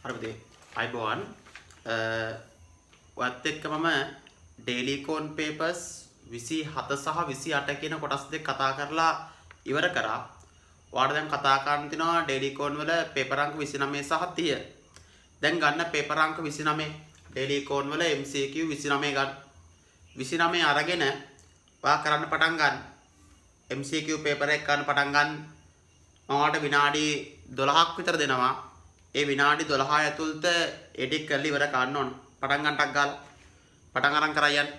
හරිද? අයිබෝවන් ඔයත් එක්ක මම ඩේලි කෝන් පේපර්ස් 27 සහ 28 කියන කොටස් දෙක කතා කරලා ඉවර කරා. ඔයාලට දැන් කතා කරන්න තියෙනවා ඩේලි කෝන් වල පේපර් අංක 29 සහ 30. දැන් ගන්න පේපර් අංක 29 ඩේලි කෝන් වල MCQ 29 ගන්න. 29 අරගෙන ඔයා කරන්න පටන් ගන්න. MCQ පේපර් එක ගන්න පටන් ගන්න. මම ඔයාලට විනාඩි 12ක් විතර දෙනවා. ඒ විනාඩි 12 ඇතුළත එඩිට් කරලා ඉවර කරන්න ඕන. පටන් ගන්නටක් ගාලා. පටන් අරන් කරා යන්න.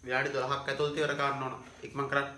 විනාඩි 12ක් ඇතුළත ඉවර කරන්න ඕන. ඉක්මන් කරන්න.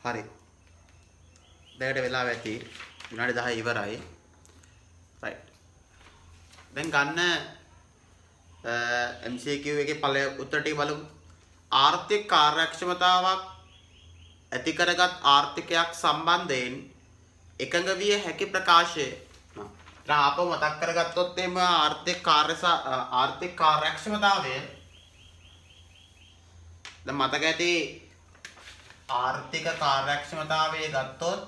හරි. දෙකට වෙලාව ඇති. විනාඩි 10 ඉවරයි. right. දැන් ගන්න MCQ එකේ පළවෙනි උත්තර ටික බලමු. ආර්ථික කාර්යක්ෂමතාවක් ඇති කරගත් ආර්ථිකයක් සම්බන්ධයෙන් එකඟ විය හැකි ප්‍රකාශය. දැන් ආපහු මතක් කරගත්තොත් එimhe ආර්ථික කාර්යක්ෂමතාවය දැන් මතක ඇති ආර්ථික කාර්යක්ෂමතාවය ගත්තොත්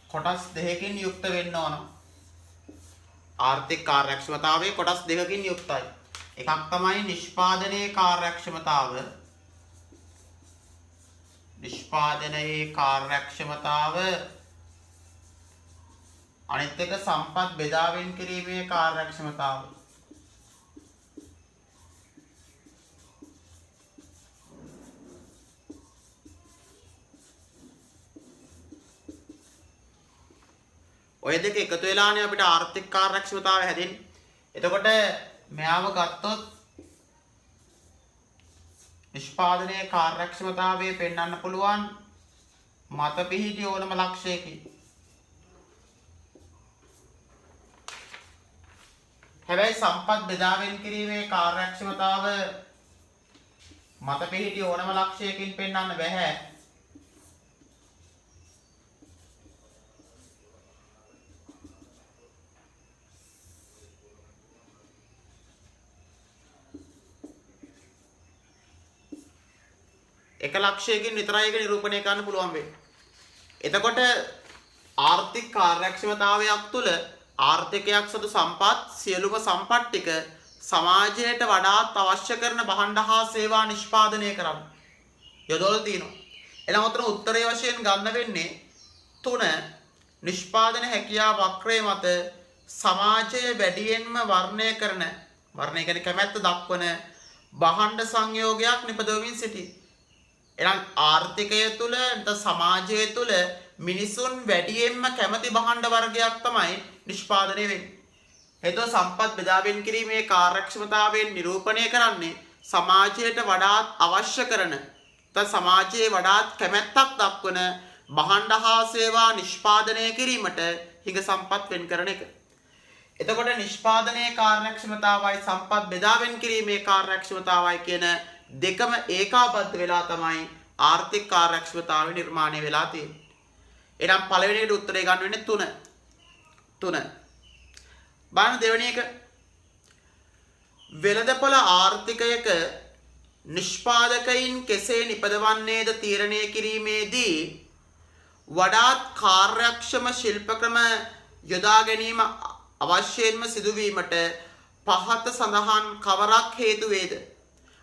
කොටස් දෙකකින් යුක්ත වෙන්න ඕන. ආර්ථික කාර්යක්ෂමතාවයේ කොටස් දෙකකින් යුක්තයි. එකක් තමයි නිෂ්පාදනයේ කාර්යක්ෂමතාව. අනිත් එක සම්පත් බෙදා වෙන් කිරීමේ කාර්යක්ෂමතාව. ඔය දෙක එකතු වෙලානේ අපිට ආර්ථික කාර්යක්ෂමතාවය හැදෙන්නේ. එතකොට මෙයාව ගත්තොත් නිෂ්පාදනයේ කාර්යක්ෂමතාවය පෙන්වන්න පුළුවන් මත පිහිටි ඕනම ලක්ෂයකින්. හැබැයි සම්පත් බෙදා වෙන් කිරීමේ කාර්යක්ෂමතාව මත පිහිටි ඕනම ලක්ෂයකින් පෙන්වන්න බෑ. එක ලක්ෂයකින් විතරයි ඒක නිරූපණය කරන්න පුළුවන් වෙන්නේ. එතකොට ආර්ථික කාර්යක්ෂමතාවයක් තුළ ආර්ථිකයක් සතු සම්පත් සියලුම සම්පත් ටික සමාජයට වඩාත් අවශ්‍ය කරන භාණ්ඩ හා සේවා නිෂ්පාදනය කරන්න යොදවලා තියෙනවා. එනම් උතන උත්තරයේ වශයෙන් ගන්න වෙන්නේ 3 නිෂ්පාදන හැකියාව වක්‍රය මත සමාජයේ වැඩියෙන්ම වර්ණය කියන්නේ කැමැත්ත දක්වන භාණ්ඩ සංයෝගයක් නිපදවමින් සිටී. එනම් ආර්ථිකය තුළ සමාජය තුළ මිනිසුන් වැඩියෙන්ම කැමති භාණ්ඩ වර්ගයක් තමයි නිෂ්පාදනය වෙන්නේ. හේතුව සම්පත් බෙදා වෙන් කිරීමේ කාර්යක්ෂමතාවයෙන් නිරූපණය කරන්නේ සමාජයට වඩාත් අවශ්‍ය කරන සමාජයේ වඩාත් කැමැත්තක් දක්වන භාණ්ඩ හා සේවා නිෂ්පාදනය කිරීමට හිඟ සම්පත් වෙන් කරන එක. එතකොට නිෂ්පාදනයේ කාර්යක්ෂමතාවයි සම්පත් බෙදා වෙන් කිරීමේ කාර්යක්ෂමතාවයි කියන දෙකම ඒකාබද්ධ වෙලා තමයි ආර්ථික කාර්යක්ෂමතාවය නිර්මාණය වෙලා තියෙන්නේ. එහෙනම් පළවෙනියට උත්තරය ගන්න වෙන්නේ 3. බලන්න දෙවෙනි එක. වෙළඳපොළ ආර්ථිකයක නිෂ්පාදකයින් කෙසේ නිපදවන්නේද තීරණය කිරීමේදී වඩාත් කාර්යක්ෂම ශිල්ප ක්‍රම යොදා ගැනීම අවශ්‍යයෙන්ම සිදුවීමට පහත සඳහන් කවරක් හේතු වේද?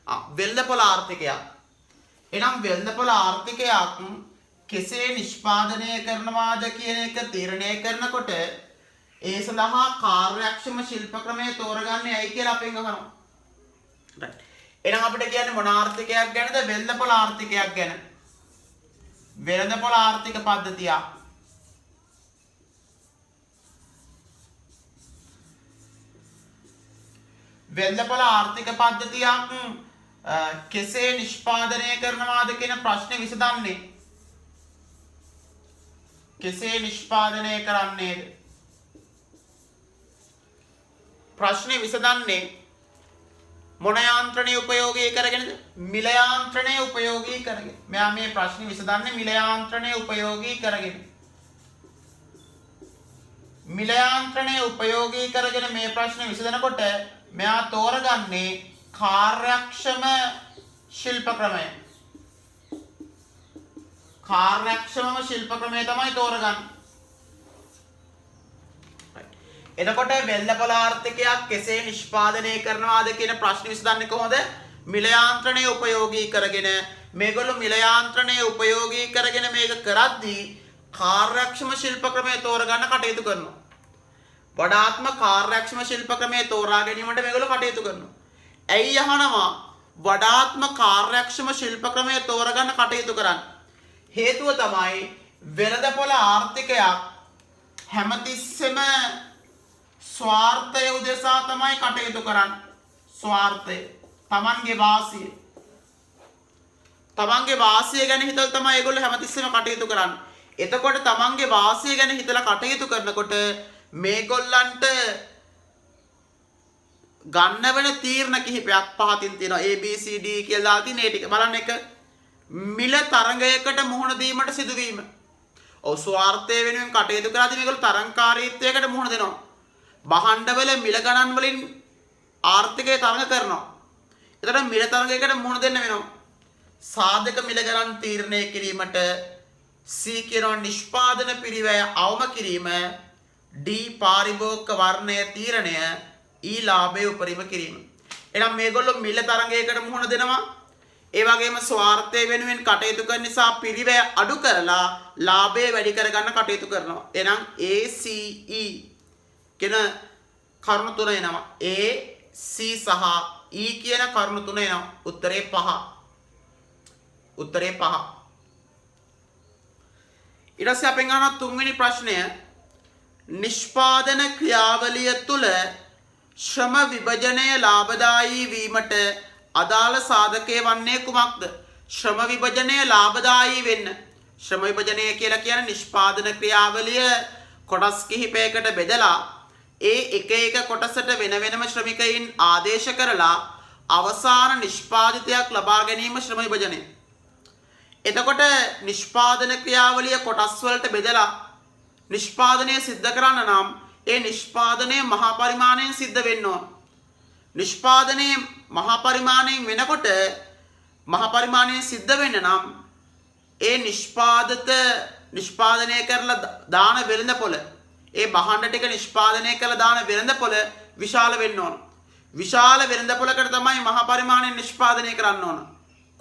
වෙළඳපොළ ආර්ථිකයක්. එනම් වෙළඳපොළ ආර්ථිකයක් කෙසේ නිෂ්පාදනය කරනවාද කියන එක තීරණය කරනකොට ඒ සඳහා කාර්යක්ෂම ශිල්ප ක්‍රමය තෝරගන්නේ ඇයි කියලා අපෙන් අහනවා. right. එහෙනම් අපිට කියන්නේ මොන ආර්ථිකයක් ගැනද? වෙළඳපොළ ආර්ථිකයක් ගැන. වෙළඳපොළ ආර්ථික පද්ධතිය. වෙළඳපොළ ආර්ථික පද්ධතියක් කෙසේ නිෂ්පාදනය කරනවාද කියන ප්‍රශ්නේ විසඳන්නේ. කෙසේ නිෂ්පාදනය කරන්නේද? ප්‍රශ්නේ විසඳන්නේ මොන යාන්ත්‍රණය උපයෝගී කරගෙනද? මිල යාන්ත්‍රණය උපයෝගී කරගෙන. මෙයා මේ ප්‍රශ්නේ විසඳන්නේ මිල යාන්ත්‍රණය උපයෝගී කරගෙන. මිල යාන්ත්‍රණය උපයෝගී කරගෙන මේ ප්‍රශ්නේ විසඳනකොට මෙයා තෝරගන්නේ කාර්යක්ෂම ශිල්ප ක්‍රමය. කාර්යක්ෂමම ශිල්ප ක්‍රමය තමයි තෝරගන්නේ. එතකොට වෙළඳපොළ ආර්ථිකයක් කෙසේ නිෂ්පාදනය කරනවාද කියන ප්‍රශ්නේ විසඳන්නේ කොහොමද? මිල යාන්ත්‍රණය උපයෝගී කරගෙන. මේගොල්ලෝ මිල යාන්ත්‍රණය උපයෝගී කරගෙන මේක කරද්දී කාර්යක්ෂම ශිල්ප ක්‍රමය තෝරගන්න කටයුතු කරනවා. වඩාත්ම කාර්යක්ෂම ශිල්ප ක්‍රමය තෝරා ගැනීමට මේගොල්ලෝ කටයුතු කරනවා. ඇයි අහනවා වඩාත්ම කාර්යක්ෂම ශිල්ප ක්‍රමය තෝරගන්න කටයුතු කරන්නේ? හේතුව තමයි වෙළඳපොළ ආර්ථිකයක් හැමතිස්සෙම ස්වාර්ථය උදෙසා තමයි කටයුතු කරන්නේ. ස්වාර්ථය තමන්ගේ වාසිය. තමන්ගේ වාසිය ගැන හිතලා තමයි ඒගොල්ලෝ හැමතිස්සෙම කටයුතු කරන්නේ. එතකොට තමන්ගේ වාසිය ගැන හිතලා කටයුතු කරනකොට මේගොල්ලන්ට ගන්න වෙන තීරණ කිහිපයක් පහතින් තියෙනවා. A B C D කියලා දාලා තියෙන ඒ ටික බලන්න. එක මිල තරඟයකට මුහුණ දීමට සිදුවීම. ඔව් ස්වාර්ථය වෙනුවෙන් කටයුතු කරද්දී මේගොල්ලෝ තරංකාරීත්වයකට මුහුණ දෙනවා. භාණ්ඩවල මිල ගණන් වලින් ආර්ථිකය තරඟ කරනවා. එතකොට මිල තරඟයකට මුහුණ දෙන්න වෙනවා. සාධක මිල ගණන් තීරණය කිරීමට C කියනවා නිෂ්පාදන පිරිවැය අවම කිරීම, D පාරිභෝගික වර්ණය තීරණය, E ලාභය උපරිම කිරීම. එහෙනම් මේගොල්ලෝ මිල තරඟයකට මුහුණ දෙනවා. ඒ වගේම ස්වාර්ථය වෙනුවෙන් කටයුතු කරන නිසා පිරිවැය අඩු කරලා ලාභය වැඩි කරගන්න කටයුතු කරනවා. එහෙනම් ACE කියන කරුණු තුන එනවා. A C සහ E කියන කරුණු තුන එනවා. උත්තරේ 5. උත්තරේ 5. ඊට පස්සේ අපෙන් අහන තුන්වෙනි ප්‍රශ්නය නිෂ්පාදන ක්‍රියාවලිය තුල ශ්‍රම විභජනය ලාභදායී වීමට අදාළ සාධකය වන්නේ කුමක්ද? ශ්‍රම විභජනය ලාභදායී වෙන්න. ශ්‍රම විභජනය කියලා කියන්නේ නිෂ්පාදන ක්‍රියාවලිය කොටස් කිහිපයකට බෙදලා ඒ එක එක කොටසට වෙන වෙනම ශ්‍රමිකයින් ආදේශ කරලා අවසාන නිෂ්පාදිතයක් ලබා ගැනීම ශ්‍රම විභජනය. එතකොට නිෂ්පාදන ක්‍රියාවලිය කොටස් වලට බෙදලා නිෂ්පාදනය සිද්ධ කරන්න නම් ඒ නිෂ්පාදනය මහා පරිමාණයෙන් සිද්ධ වෙන්න ඕන. නිෂ්පාදනය මහා පරිමාණයෙන් වෙනකොට මහා පරිමාණයෙන් සිද්ධ වෙන්න නම් ඒ නිෂ්පාදනය කරලා දාන වෙළඳපොළ ඒ භාණ්ඩ ටික නිෂ්පාදනය කරලා දාන වෙළඳපොළ විශාල වෙන්න ඕන. විශාල වෙළඳපොළකට තමයි මහා පරිමාණයෙන් නිෂ්පාදනය කරන්න ඕන.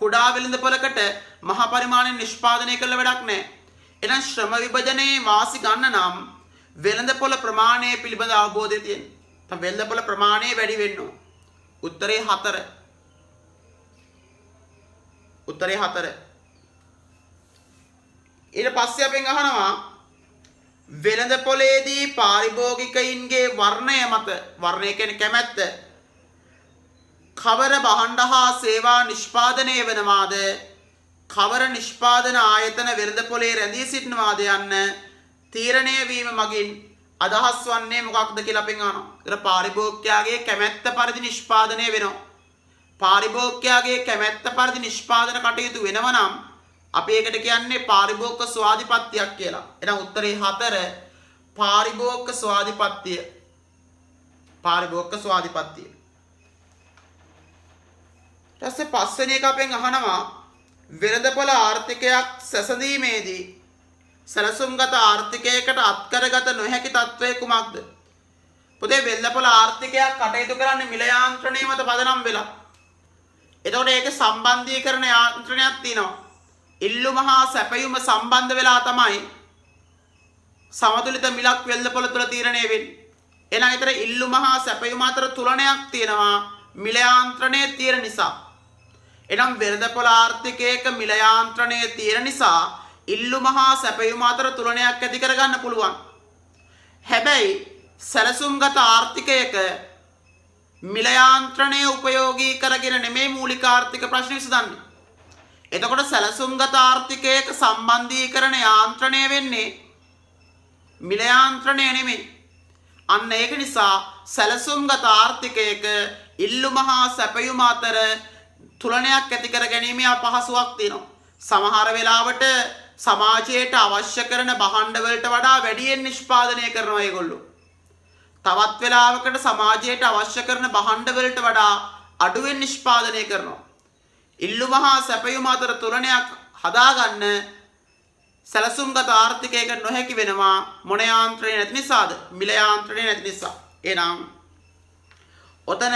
කුඩා වෙළඳපොළකට මහා පරිමාණයෙන් නිෂ්පාදනය කළ වැඩක් නැහැ. එහෙනම් ශ්‍රම විභජනයේ වාසි ගන්න නම් වෙළඳපොළ ප්‍රමාණය පිළිබඳ අවබෝධය තියෙන්න. තම වෙළඳපොළ ප්‍රමාණය වැඩි වෙන්න ඕන. උත්තරේ 4. උත්තරේ 4. ඊට පස්සේ අපෙන් අහනවා වෙළඳපොළේදී පාරිභෝගිකයින්ගේ වර්ණය මත, වර්ණය කියන්නේ කැමැත්ත, කවර භාණ්ඩ හා සේවා නිෂ්පාදනය වෙනවාද, කවර නිෂ්පාදන ආයතන වෙළඳපොළේ රැඳී සිටිනවාද යන්න තීරණය වීම මගින් අදහස් වන්නේ මොකක්ද කියලා අපෙන් අහනවා. ඒතර පාරිභෝගිකයාගේ කැමැත්ත පරිදි නිෂ්පාදනය වෙනවා. පාරිභෝගිකයාගේ කැමැත්ත පරිදි නිෂ්පාදන කටයුතු වෙනවා නම් අපි ඒකට කියන්නේ පාරිභෝගික ස්වාධිපත්‍යයක් කියලා. එහෙනම් උත්තරේ 4 පාරිභෝගික ස්වාධිපත්‍ය. පාරිභෝගික ස්වාධිපත්‍ය. ඊට පස්සේ පස්වෙනි එක අපෙන් අහනවා වෙළඳපොළ ආර්ථිකයක් සැසඳීමේදී සැලසුම්ගත ආර්ථිකයකට අත්කරගත නොහැකි තත්ත්වය කුමක්ද? පුතේ වෙළඳපොළ ආර්ථිකයක් කටයුතු කරන්නේ මිල යාන්ත්‍රණය මත පදනම් වෙලා. එතකොට ඒක සම්බන්ධීකරණ යාන්ත්‍රණයක් තියෙනවා. ඉල්ලුම හා සැපයුම සම්බන්ධ වෙලා තමයි සමතුලිත මිලක් වෙළඳපොළ තුල තීරණය වෙන්නේ. එහෙනම් ඊතර ඉල්ලුම හා සැපයුම අතර තුලනයක් තියෙනවා මිල යාන්ත්‍රණයේ තියෙන නිසා. එනම් වෙළඳපොළ ආර්ථිකයක මිල යාන්ත්‍රණයේ තියෙන නිසා ඉල්ලුම හා සැපයුම අතර තුලනයක් ඇති කරගන්න පුළුවන්. හැබැයි සැලසුම්ගත ආර්ථිකයක මිල යාන්ත්‍රණය උපයෝගී කරගෙන නෙමෙයි මූලික ආර්ථික ප්‍රශ්න විසඳන්නේ. එතකොට සැලසුම්ගත ආර්ථිකයක සම්බන්ධීකරණ යාන්ත්‍රණය වෙන්නේ මිල යාන්ත්‍රණය නෙමෙයි. අන්න ඒක නිසා සැලසුම්ගත ආර්ථිකයක ඉල්ලුම හා සැපයුම අතර තුලනයක් ඇති කර ගැනීමේ අපහසුයක් තියෙනවා. සමහර වෙලාවට සමාජයට අවශ්‍ය කරන භාණ්ඩ වලට වඩා වැඩියෙන් නිෂ්පාදනය කරනවා ඒගොල්ලෝ. තවත් වෙලාවකට සමාජයට අවශ්‍ය කරන භාණ්ඩ වලට වඩා අඩුවෙන් නිෂ්පාදනය කරනවා. ඉල්ලුම හා සැපයුම අතර තුලනයක් හදාගන්න සැලසුම්ගත ආර්ථිකයකට නොහැකි වෙනවා. මොන යාන්ත්‍රණය නැති නිසාද? මිල යාන්ත්‍රණය නැති නිසා. එහෙනම් ඔතන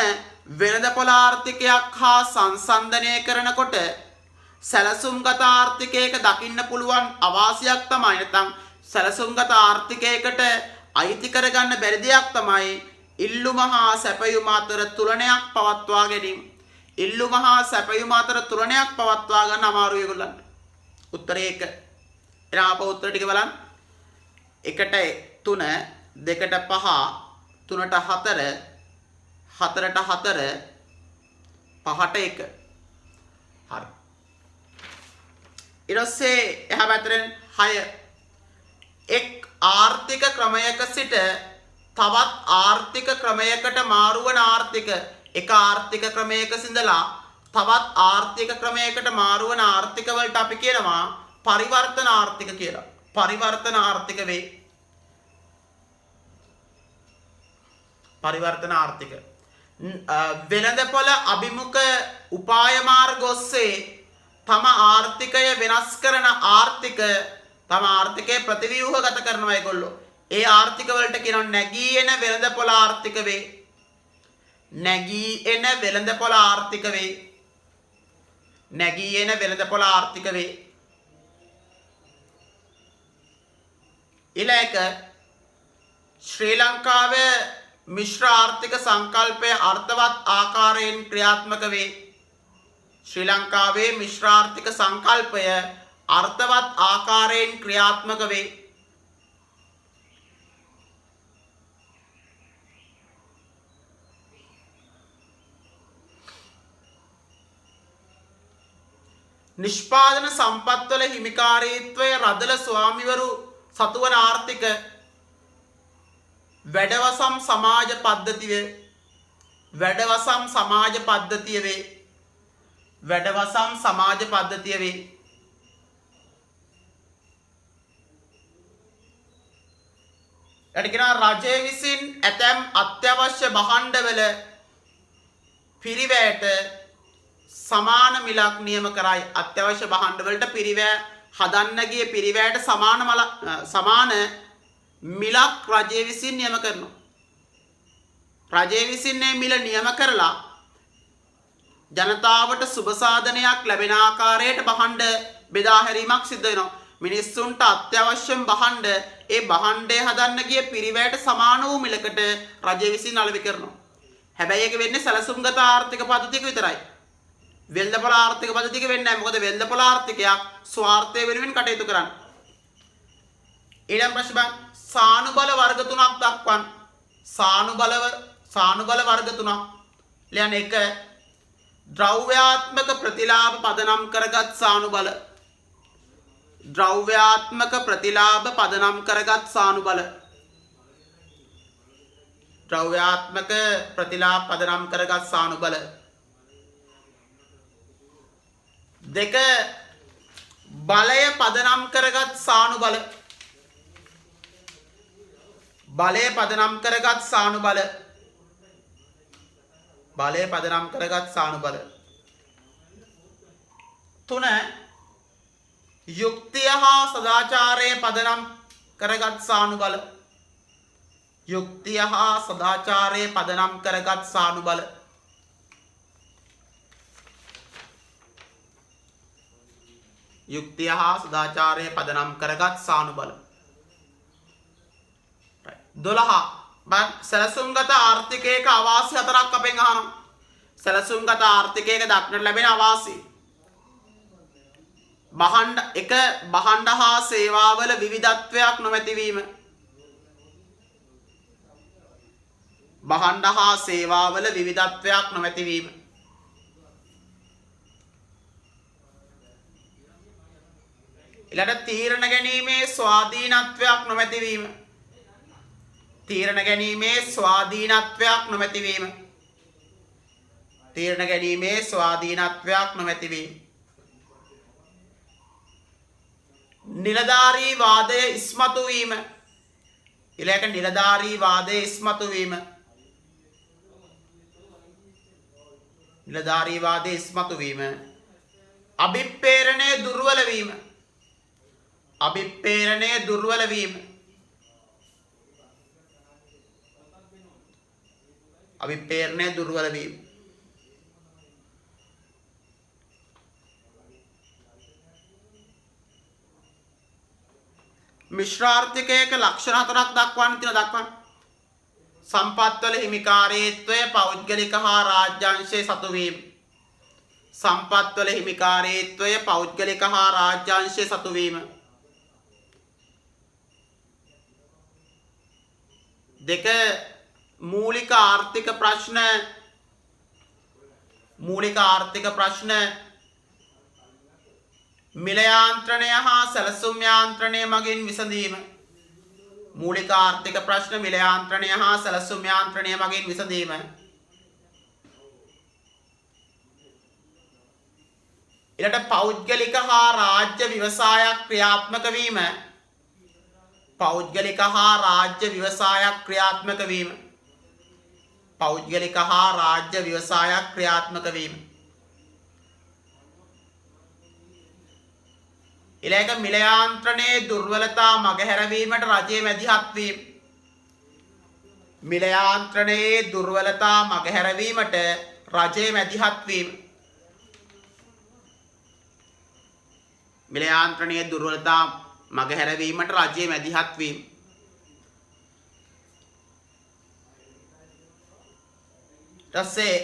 වෙළඳපොළ ආර්ථිකයක් හා සංසන්දනය කරනකොට සැලසුම්ගත ආර්ථිකයක දකින්න පුළුවන් අවාසියක් තමයි, නැත්නම් සැලසුම්ගත ආර්ථිකයකට අයිති කරගන්න බැරි දෙයක් තමයි ඉල්ලුම හා සැපයුම අතර තුලනයක් පවත්වා ගැනීම. ඉල්ලුම හා සැපයුම අතර තුලනයක් පවත්වා ගන්න අමාරුයි ඒගොල්ලන්ට. උත්තරේ 1. එහෙනම් අප උත්තර ටික බලන්න. 1ට 3, 2ට 5, 3ට 4 4ට 4 5ට 1 හරි ඊට පස්සේ එහා පැත්තෙන් 6 එක් ආර්ථික ක්‍රමයක සිට තවත් ආර්ථික ක්‍රමයකට මාරු වන ආර්ථික එක ආර්ථික ක්‍රමයක සිඳලා තවත් ආර්ථික ක්‍රමයකට මාරු වන ආර්ථික වලට අපි කියනවා පරිවර්තන ආර්ථික කියලා. පරිවර්තන ආර්ථික වේ. පරිවර්තන ආර්ථික. වෙළඳපොළ අභිමුඛ උපාය මාර්ග ඔස්සේ තම ආර්ථිකය වෙනස් කරන ආර්ථික තම ආර්ථිකය ප්‍රතිව්‍යුහගත කරනවා ඒගොල්ලෝ. ඒ ආර්ථික වලට කියනවා නැගී එන වෙළඳපොළ ආර්ථික වේ. නැගී එන වෙළඳපොළ ආර්ථික වේ. නැගී එන වෙළඳපොළ ආර්ථික වේ. ඊළඟ ශ්‍රී ලංකාවේ මිශ්‍ර ආර්ථික සංකල්පය අර්ථවත් ආකාරයෙන් ක්‍රියාත්මක වේ. ශ්‍රී ලංකාවේ මිශ්‍ර ආර්ථික සංකල්පය අර්ථවත් ආකාරයෙන් ක්‍රියාත්මක වේ. නිෂ්පාදන සම්පත්වල හිමිකාරීත්වය රදල ස්වාමිවරු සතුවන ආර්ථික වැඩවසම් සමාජ පද්ධතිය වැඩවසම් සමාජ පද්ධතිය වේ. වැඩවසම් සමාජ පද්ධතිය වේ. රජය විසින් ඇතැම් අත්‍යවශ්‍ය භාණ්ඩවල පිරිවැයට සමාන මිලක් නියම කරයි. අත්‍යවශ්‍ය භාණ්ඩවලට පිරිවැය හදන්න ගිය පිරිවැයට සමාන මිලක් රජය විසින් නියම කරනවා. රජය විසින් මේ මිල නියම කරලා ජනතාවට සුබ සාධනයක් ලැබෙන ආකාරයට භාණ්ඩ බෙදා හැරීමක් සිදු වෙනවා. මිනිස්සුන්ට අත්‍යවශ්‍යම භාණ්ඩ ඒ භාණ්ඩය හදන්න ගිය පිරිවැයට සමාන වූ මිලකට රජය විසින් අලෙවි කරනවා. හැබැයි ඒක වෙන්නේ සැලසුම්ගත ආර්ථික පද්ධතියක විතරයි. වෙළඳපොළ ආර්ථික පද්ධතියක වෙන්නේ නැහැ. මොකද වෙළඳපොළ ආර්ථිකයක් ස්වාර්ථය වෙනුවෙන් කටයුතු කරන්නේ. ඊළඟ ප්‍රශ්න සානුබල වර්ග තුනක් දක්වන්න. සානුබල වර්ග තුනක්. ලියන්න 1 ද්‍රව්‍යාත්මක ප්‍රතිලාභ පදනම් කරගත් සානුබල. ද්‍රව්‍යාත්මක ප්‍රතිලාභ පදනම් කරගත් සානුබල. ද්‍රව්‍යාත්මක ප්‍රතිලාභ පදනම් කරගත් සානුබල. 2 බලය පදනම් කරගත් සානුබල. බලය පදනම් කරගත් සානුබල. බලය පදනම් කරගත් සානුබල. 3 යුක්තිය හා සදාචාරය පදනම් කරගත් සානුබල. යුක්තිය හා සදාචාරය පදනම් කරගත් සානුබල. යුක්තිය හා සදාචාරය පදනම් කරගත් සානුබල. 12 සැලසුම්ගත ආර්ථිකයක අවාසි 4ක් අපෙන් අහනවා. සැලසුම්ගත ආර්ථිකයක දක්නට ලැබෙන අවාසි. භාණ්ඩ හා සේවාවල විවිධත්වයක් නොමැතිවීම. භාණ්ඩ හා සේවාවල විවිධත්වයක් නොමැතිවීම. ඊළඟ තීරණ ගැනීමේ ස්වාධීනත්වයක් නොමැතිවීම. තීරණ ගැනීමේ ස්වාධීනත්වයක් නොමැතිවීම. තීරණ ගැනීමේ ස්වාධීනත්වයක් නොමැතිවීම. නිලධාරී වාදය ඉස්මතු වීම. ඊළඟ නිලධාරී වාදය ඉස්මතු වීම. නිලධාරී වාදය ඉස්මතු වීම. අභිප්‍රේරණය දුර්වල වීම. අභිප්‍රේරණය දුර්වල වීම. අභිප්‍රේරණය දුර්වල වීම. මිශ්‍රාර්ථිකයක ලක්ෂණ 4ක් දක්වන්න තියෙනවා. දක්වන්න. සම්පත්වල හිමිකාරීත්වය පෞද්ගලික හා රාජ්‍යාංශයේ සතු වීම. සම්පත්වල හිමිකාරීත්වය පෞද්ගලික හා රාජ්‍යාංශයේ සතු වීම. 2 මූලික ආර්ථික ප්‍රශ්න මිල යාන්ත්‍රණය හා සැලසුම් යාන්ත්‍රණය මගින් විසඳීම. මූලික ආර්ථික ප්‍රශ්න මිල යාන්ත්‍රණය හා සැලසුම් යාන්ත්‍රණය මගින් විසඳීම. ඊළඟට පෞද්ගලික හා රාජ්‍ය ව්‍යවසායක් ක්‍රියාත්මක වීම. පෞද්ගලික හා රාජ්‍ය ව්‍යවසායක් ක්‍රියාත්මක වීම. පෞද්ගලික හා රාජ්‍ය ව්‍යවසායක් ක්‍රියාත්මක වීම. ඊළඟ මිල යාන්ත්‍රණයේ දුර්වලතා මගහැරවීමට රජයේ මැදිහත් වීම. මිල යාන්ත්‍රණයේ දුර්වලතා මගහැරවීමට රජයේ මැදිහත් වීම. මිල යාන්ත්‍රණයේ දුර්වලතා මගහැරවීමට රජයේ මැදිහත් වීම. ඊටසේ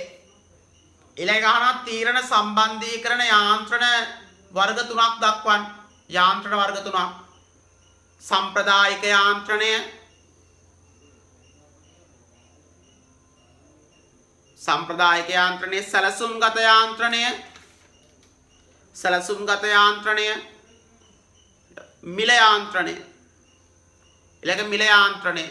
ඊළඟ අහන තීරණ සම්බන්ධීකරණ යාන්ත්‍රණ වර්ග තුනක් දක්වන්න. යාන්ත්‍රණ වර්ග තුනක්. සම්ප්‍රදායික යාන්ත්‍රණය, සම්ප්‍රදායික යාන්ත්‍රණය, සැලසුම්ගත යාන්ත්‍රණය, සැලසුම්ගත යාන්ත්‍රණය, මිල යාන්ත්‍රණය. ඊළඟ මිල යාන්ත්‍රණය.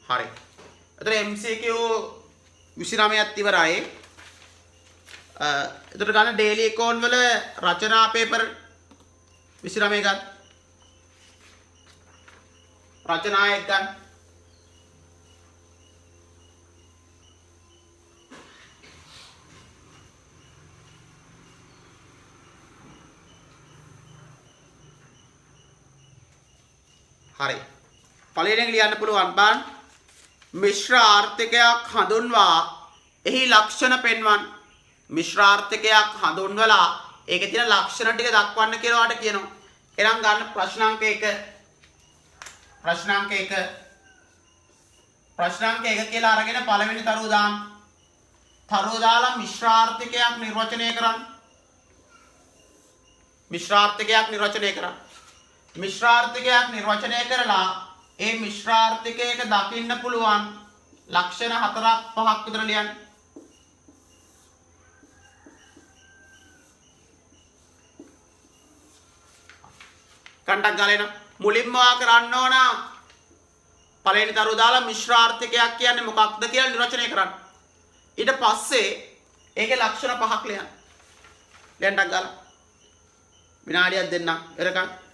හරි. එතන MCQ 29ක් ඉවරයි. එතකොට ගන්න ඩේලි ඉකෝන් වල රචනා පේපර් 29 ගන්න. රචනා එක ගන්න. හරි. පළවෙනි ලියන්න පුළුවන් බලන්න. මිශ්‍ර ආර්ථිකයක් හඳුන්වා එහි ලක්ෂණ පෙන්වන්න. මිශ්‍ර ආර්ථිකයක් හඳුන්වලා ඒකේ තියෙන ලක්ෂණ ටික දක්වන්න කියලා ඔයාලට කියනවා. එහෙනම් ගන්න ප්‍රශ්නාංක 1. ප්‍රශ්නාංක 1. ප්‍රශ්නාංක 1 කියලා අරගෙන පළවෙනි තරුව දාන්න. තරුව දාලා මිශ්‍ර ආර්ථිකයක් නිර්වචනය කරන්න. මිශ්‍ර ආර්ථිකයක් නිර්වචනය කරන්න. මිශ්‍ර ආර්ථිකයක් නිර්වචනය කරලා ඒ මිශ්‍ර ආර්ථිකයක දකින්න පුළුවන් ලක්ෂණ 4ක් 5ක් විතර ලියන්න. කණ්ඩක් ගාලා එන මුලින්ම වා කරන්න ඕන පළවෙනි තරුව දාලා මිශ්‍ර ආර්ථිකයක් කියන්නේ මොකක්ද කියලා නිර්වචනය කරන්න. ඊට පස්සේ ඒකේ ලක්ෂණ 5ක් ලියන්න. ලියන්නක් ගාලා විනාඩියක් දෙන්න එරකන්.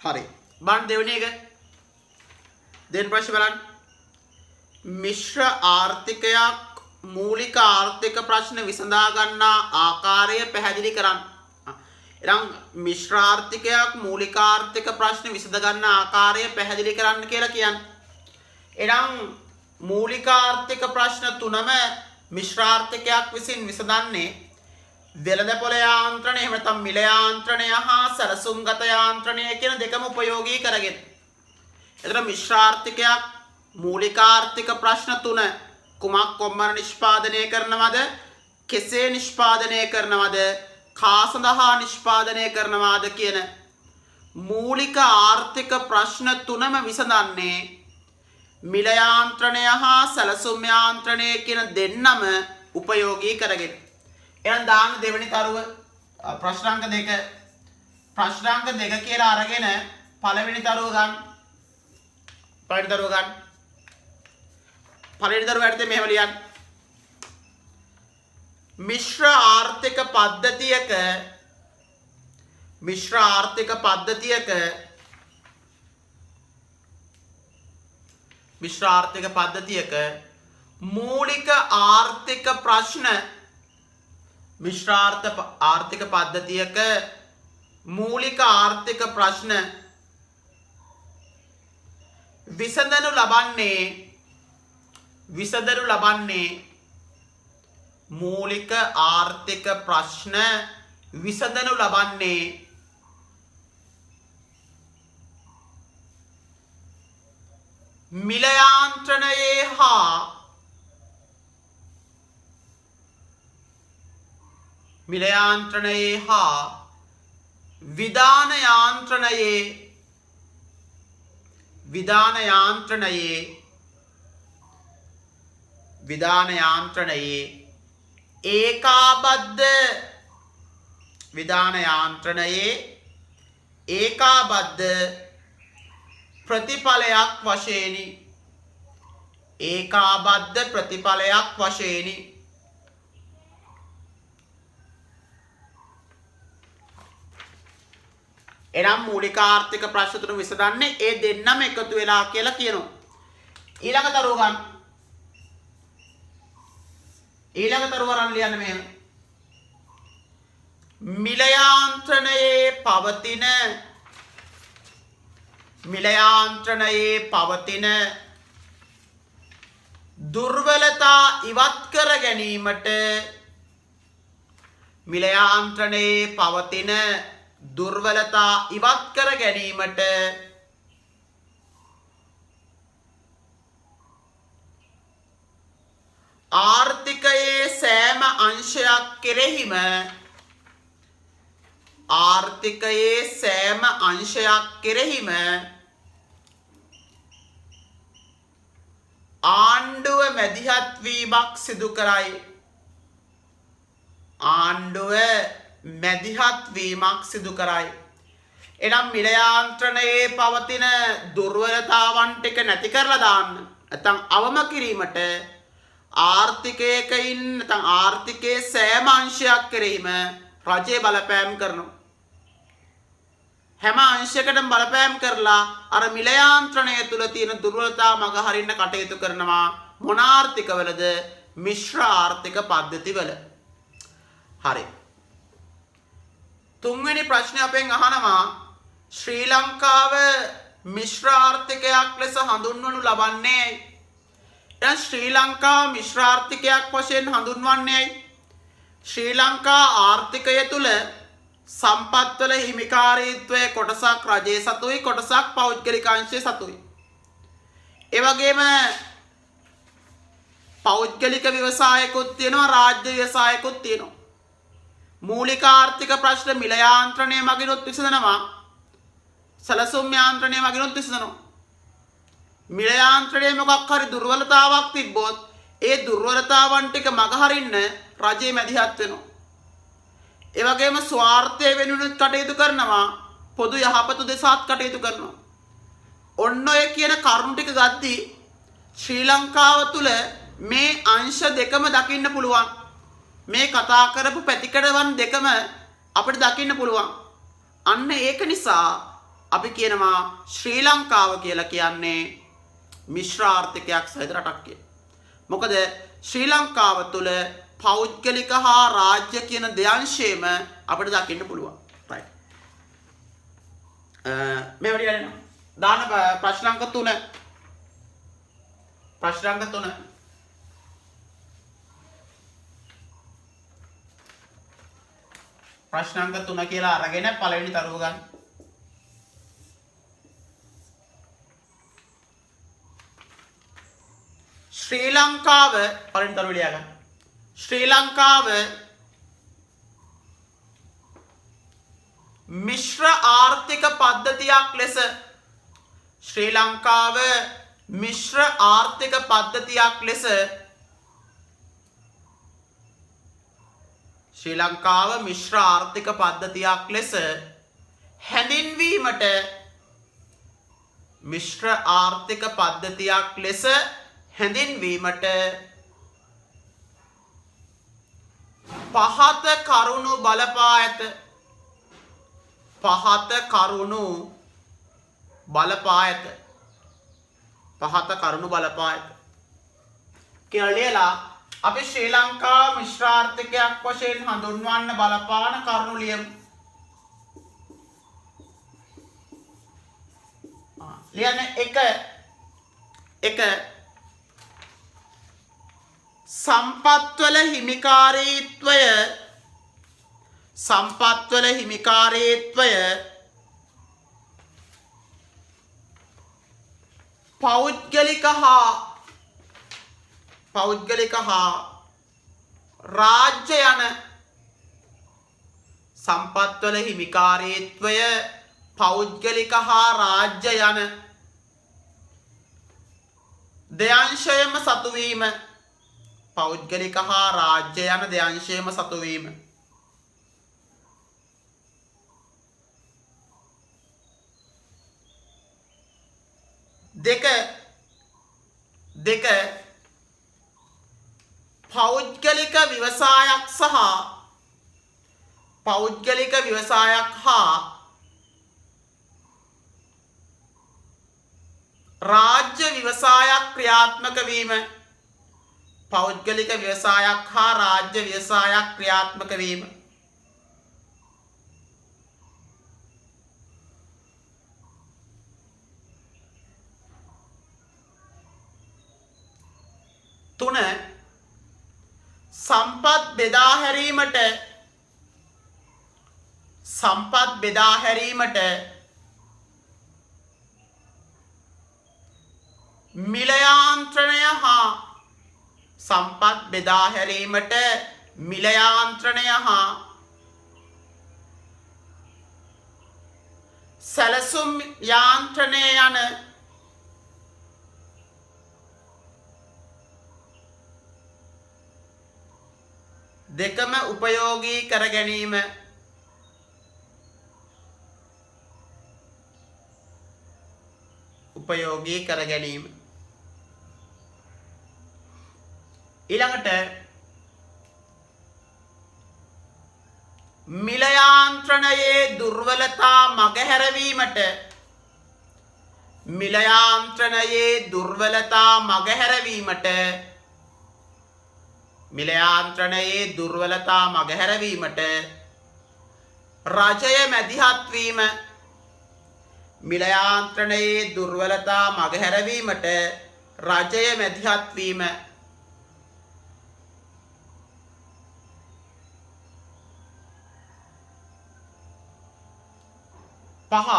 හරි. බලන්න දෙවෙනි එක. දෙවෙනි ප්‍රශ්නේ බලන්න. මිශ්‍ර ආර්ථිකයක් මූලික ආර්ථික ප්‍රශ්න විසඳා ගන්නා ආකාරය පැහැදිලි කරන්න. එහෙනම් මිශ්‍ර ආර්ථිකයක් මූලික ආර්ථික ප්‍රශ්න විසඳ ගන්නා ආකාරය පැහැදිලි කරන්න කියලා කියන්නේ. එහෙනම් මූලික ආර්ථික ප්‍රශ්න තුනම මිශ්‍ර ආර්ථිකයක් විසින් විසඳන්නේ වෙළඳපොළ යාන්ත්‍රණය එහෙම නැත්නම් මිල යාන්ත්‍රණය හා සැලසුම්ගත යාන්ත්‍රණය කියන දෙකම උපයෝගී කරගෙන. එතන මිශ්‍ර ආර්ථිකයක් මූලික ආර්ථික ප්‍රශ්න තුන කුමක් කොම්මර නිෂ්පාදනය කරනවද, කෙසේ නිෂ්පාදනය කරනවද, කා සඳහා නිෂ්පාදනය කරනවාද කියන මූලික ආර්ථික ප්‍රශ්න තුනම විසඳන්නේ මිල යාන්ත්‍රණය හා සැලසුම් යාන්ත්‍රණය කියන දෙන්නම උපයෝගී කරගෙන. එහෙනම් දාන්න දෙවෙනි තරුව ප්‍රශ්නාංක 2 ප්‍රශ්නාංක 2 කියලා අරගෙන පළවෙනි තරුව ගන්න. පළවෙනි තරුව ගන්න. පළවෙනි තරුව ඇත්තේ මෙහෙම ලියන්න. මිශ්‍ර ආර්ථික පද්ධතියක මූලික ආර්ථික ප්‍රශ්න විසඳනු ලබන්නේ මූලික ආර්ථික ප්‍රශ්න විසඳනු ලබන්නේ මිල යාන්ත්‍රණයේ හා විධාන යාන්ත්‍රණයේ ඒකාබද්ධ ප්‍රතිඵලයක් වශයෙනි. එනම් මූලික ආර්ථික ප්‍රශ්න තුන විසඳන්නේ ඒ දෙන්නම එකතු වෙලා කියලා කියනවා. ඊළඟ තරුව ගන්න. ඊළඟ තරුව අරන් ලියන්න මෙහෙම. මිල යාන්ත්‍රණයේ පවතින දුර්වලතා ඉවත් කර ගැනීමට ආර්ථිකයේ සෑම අංශයක් කෙරෙහිම ආණ්ඩුව මැදිහත් වීමක් සිදු කරයි. එනම් මිල යාන්ත්‍රණයේ පවතින දුර්වලතාවන් ටික නැති කරලා දාන්න නැත්නම් අවම කිරීමට ආර්ථිකයේ සෑම අංශයක් කෙරෙහිම රජය බලපෑම් කරනවා. හැම අංශයකටම බලපෑම් කරලා අර මිල යාන්ත්‍රණය තුල තියෙන දුර්වලතා මග හරින්න කටයුතු කරනවා. මොන ආර්ථිකවලද? මිශ්‍ර ආර්ථික පද්ධතිවල. හරි. තුන්වෙනි ප්‍රශ්නේ අපෙන් අහනවා ශ්‍රී ලංකාව මිශ්‍ර ආර්ථිකයක් ලෙස හඳුන්වනු ලබන්නේ. දැන් ශ්‍රී ලංකාව මිශ්‍ර ආර්ථිකයක් වශයෙන් හඳුන්වන්නේ ශ්‍රී ලංකා ආර්ථිකය තුල සම්පත්වල හිමිකාරීත්වයේ කොටසක් රජයේ සතුයි, කොටසක් පෞද්ගලික අංශයේ සතුයි. ඒ වගේම පෞද්ගලික ව්‍යවසායකුත් තියෙනවා, රාජ්‍ය ව්‍යවසායකුත් තියෙනවා. මූලික ආර්ථික ප්‍රශ්න මිල යාන්ත්‍රණය මගිනුත් විසඳනවා, සැලසුම් යාන්ත්‍රණය මගිනුත් විසඳනවා. මිල යාන්ත්‍රණයේ මොකක් හරි දුර්වලතාවක් තිබ්බොත් ඒ දුර්වලතාවන් ටික මගහරින්න රජය මැදිහත් වෙනවා. ඒ වගේම ස්වාර්ථය වෙනුවෙන් කටයුතු කරනවා, පොදු යහපත උදෙසාත් කටයුතු කරනවා. ඔන්න ඔය කියන කරුණු ටික ගද්දී ශ්‍රී ලංකාව තුල මේ අංශ දෙකම දකින්න පුළුවන්. මේ කතා කරපු පැතිකඩවන් දෙකම අපිට දකින්න පුළුවන්. අන්න ඒක නිසා අපි කියනවා ශ්‍රී ලංකාව කියලා කියන්නේ මිශ්‍ර ආර්ථිකයක් සහිත රටක් කියලා. මොකද ශ්‍රී ලංකාව තුළ පෞද්ගලික හා රාජ්‍ය කියන දෙයන්ශේම අපිට දකින්න පුළුවන්. right. මේ වගේ යනවා. දාන ප්‍රශ්න අංක 3. ප්‍රශ්න අංක 3. ප්‍රශ්න අංක 3 කියලා අරගෙන පළවෙනි තරුව ගන්න. ශ්‍රී ලංකාව පළවෙනි තරුව ලියා ගන්න. ශ්‍රී ලංකාව මිශ්‍ර ආර්ථික පද්ධතියක් ලෙස ශ්‍රී ලංකාව මිශ්‍ර ආර්ථික පද්ධතියක් ලෙස ශ්‍රී ලංකාව මිශ්‍ර ආර්ථික පද්ධතියක් ලෙස හැඳින්වීමට මිශ්‍ර ආර්ථික පද්ධතියක් ලෙස හැඳින්වීමට පහත කරුණු බලපා ඇත. පහත කරුණු බලපා ඇත. පහත කරුණු බලපා ඇත. කියලා ලියලා අපි ශ්‍රී ලංකා මිශ්‍ර ආර්ථිකයක් වශයෙන් හඳුන්වන්න බලපාන කරුණු ලියමු. ලියන්නේ එක සම්පත්වල හිමිකාරීත්වය පෞද්ගලික හා රාජ්‍ය යන සම්පත්වල හිමිකාරීත්වය පෞද්ගලික හා රාජ්‍ය යන දෙයන්ශයම සතුවීම පෞද්ගලික හා රාජ්‍ය යන දෙයන්ශයම සතුවීම දෙක පෞද්ගලික ව්‍යවසායක් හා රාජ්‍ය ව්‍යවසායක් ක්‍රියාත්මක වීම පෞද්ගලික ව්‍යවසායක් හා රාජ්‍ය ව්‍යවසායක් ක්‍රියාත්මක වීම තුන සම්පත් බෙදා හැරීමට මිල යාන්ත්‍රණය හා සැලසුම් යාන්ත්‍රණය යන දෙකම උපයෝගී කර ගැනීම ඊළඟට මිල යාන්ත්‍රණයේ දුර්වලතා මගහැරවීමට රජය මැදිහත් වීම පහ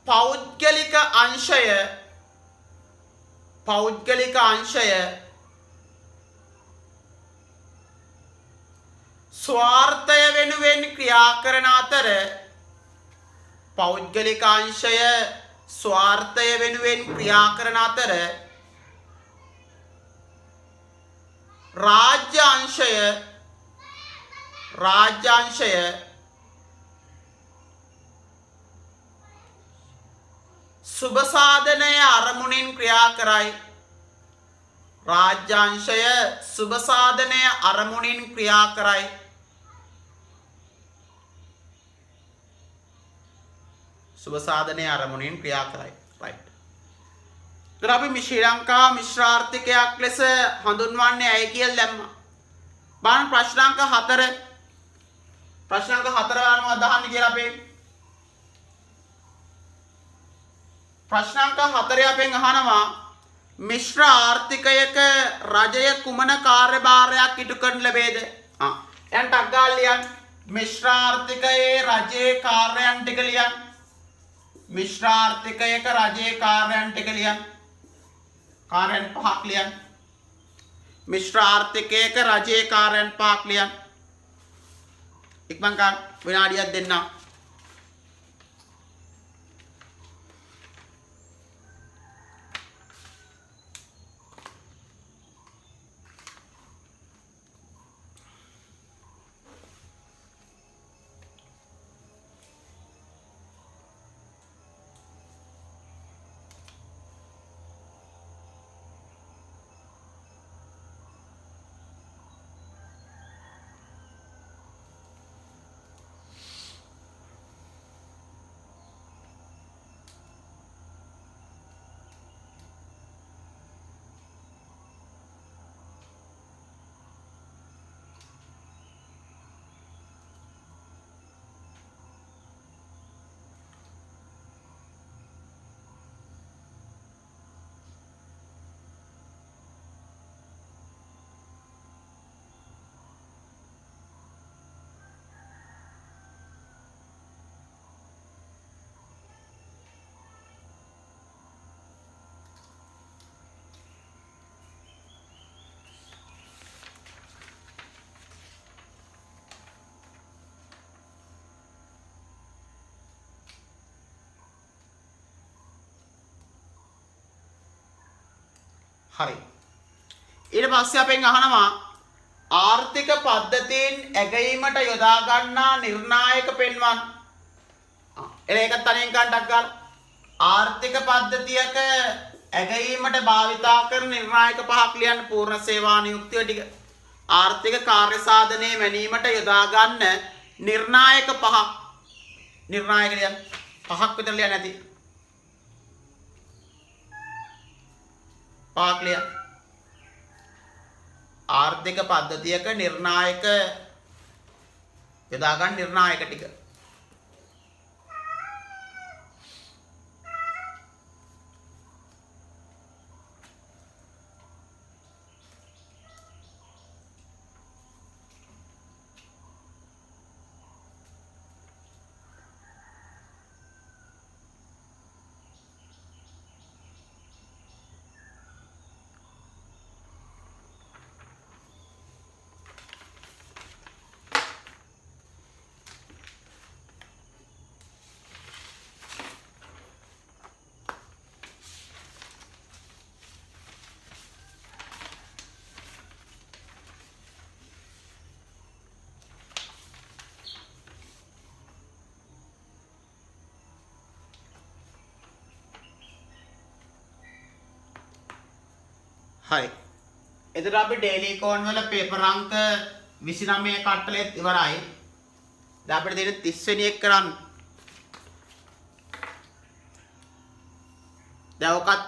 පෞද්ගලික අංශය ස්වාර්ථය වෙනුවෙන් ක්‍රියා කරන අතර රාජ්‍ය අංශය සුබ සාධනය අරමුණින් ක්‍රියා කරයි. සුබ සාධනයේ අරමුණින් ක්‍රියා කරයි. right. ඒතර අපි ශ්‍රී ලංකා මිශ්‍රාර්ථිකයක් ලෙස හඳුන්වන්නේ ඇයි කියලා දැම්මා. බලන්න ප්‍රශ්නාංක 4 ගන්නවා අදහන්න කියලා අපි ප්‍රශ්නාංක 4 අපෙන් අහනවා මිශ්‍ර ආර්ථිකයක රජය කුමන කාර්යභාරයක් ඉටු කරන ලැබේද? දැන් ටක් ගාලා ලියන්න. මිශ්‍ර ආර්ථිකයේ රජයේ කාර්යයන් ටික ලියන්න. මිශ්‍ර ආර්ථිකයක රජයේ කාර්යයන් ටික ලියන්න. කාර්යයන් 5ක් ලියන්න. මිශ්‍ර ආර්ථිකයක රජයේ කාර්යයන් 5ක් ලියන්න. ඉක්මන් ගන්න විනාඩියක් දෙන්න. හරි. ඊට පස්සේ අපෙන් අහනවා ආර්ථික පද්ධතීන් ඇගීමට යොදා ගන්නා නිර්ණායක පෙන්වන්න. ඒක තනියෙන් ගන්නක් ගන්න. ආර්ථික පද්ධතියක ඇගීමට භාවිතා කරන නිර්ණායක 5ක් ලියන්න පූර්ණ සේවා නියුක්තිය ටික. ආර්ථික කාර්ය සාධනයේ මැනීමට යොදා ගන්න නිර්ණායක 5ක්. නිර්ණායක ලියන්න 5ක් විතර ලියන්න ඇති. පාක්ලිය ආර්ථික පද්ධතියක නිර්ණායක යොදා ගන්න නිර්ණායක ටික. හරි. එතකොට අපි ඩේලි කෝන් වල පේපර් අංක 29 කට්ටලෙත් ඉවරයි. දැන් අපිට තියෙන 30 වෙනි එක කරන්න. දැන් ඔකත්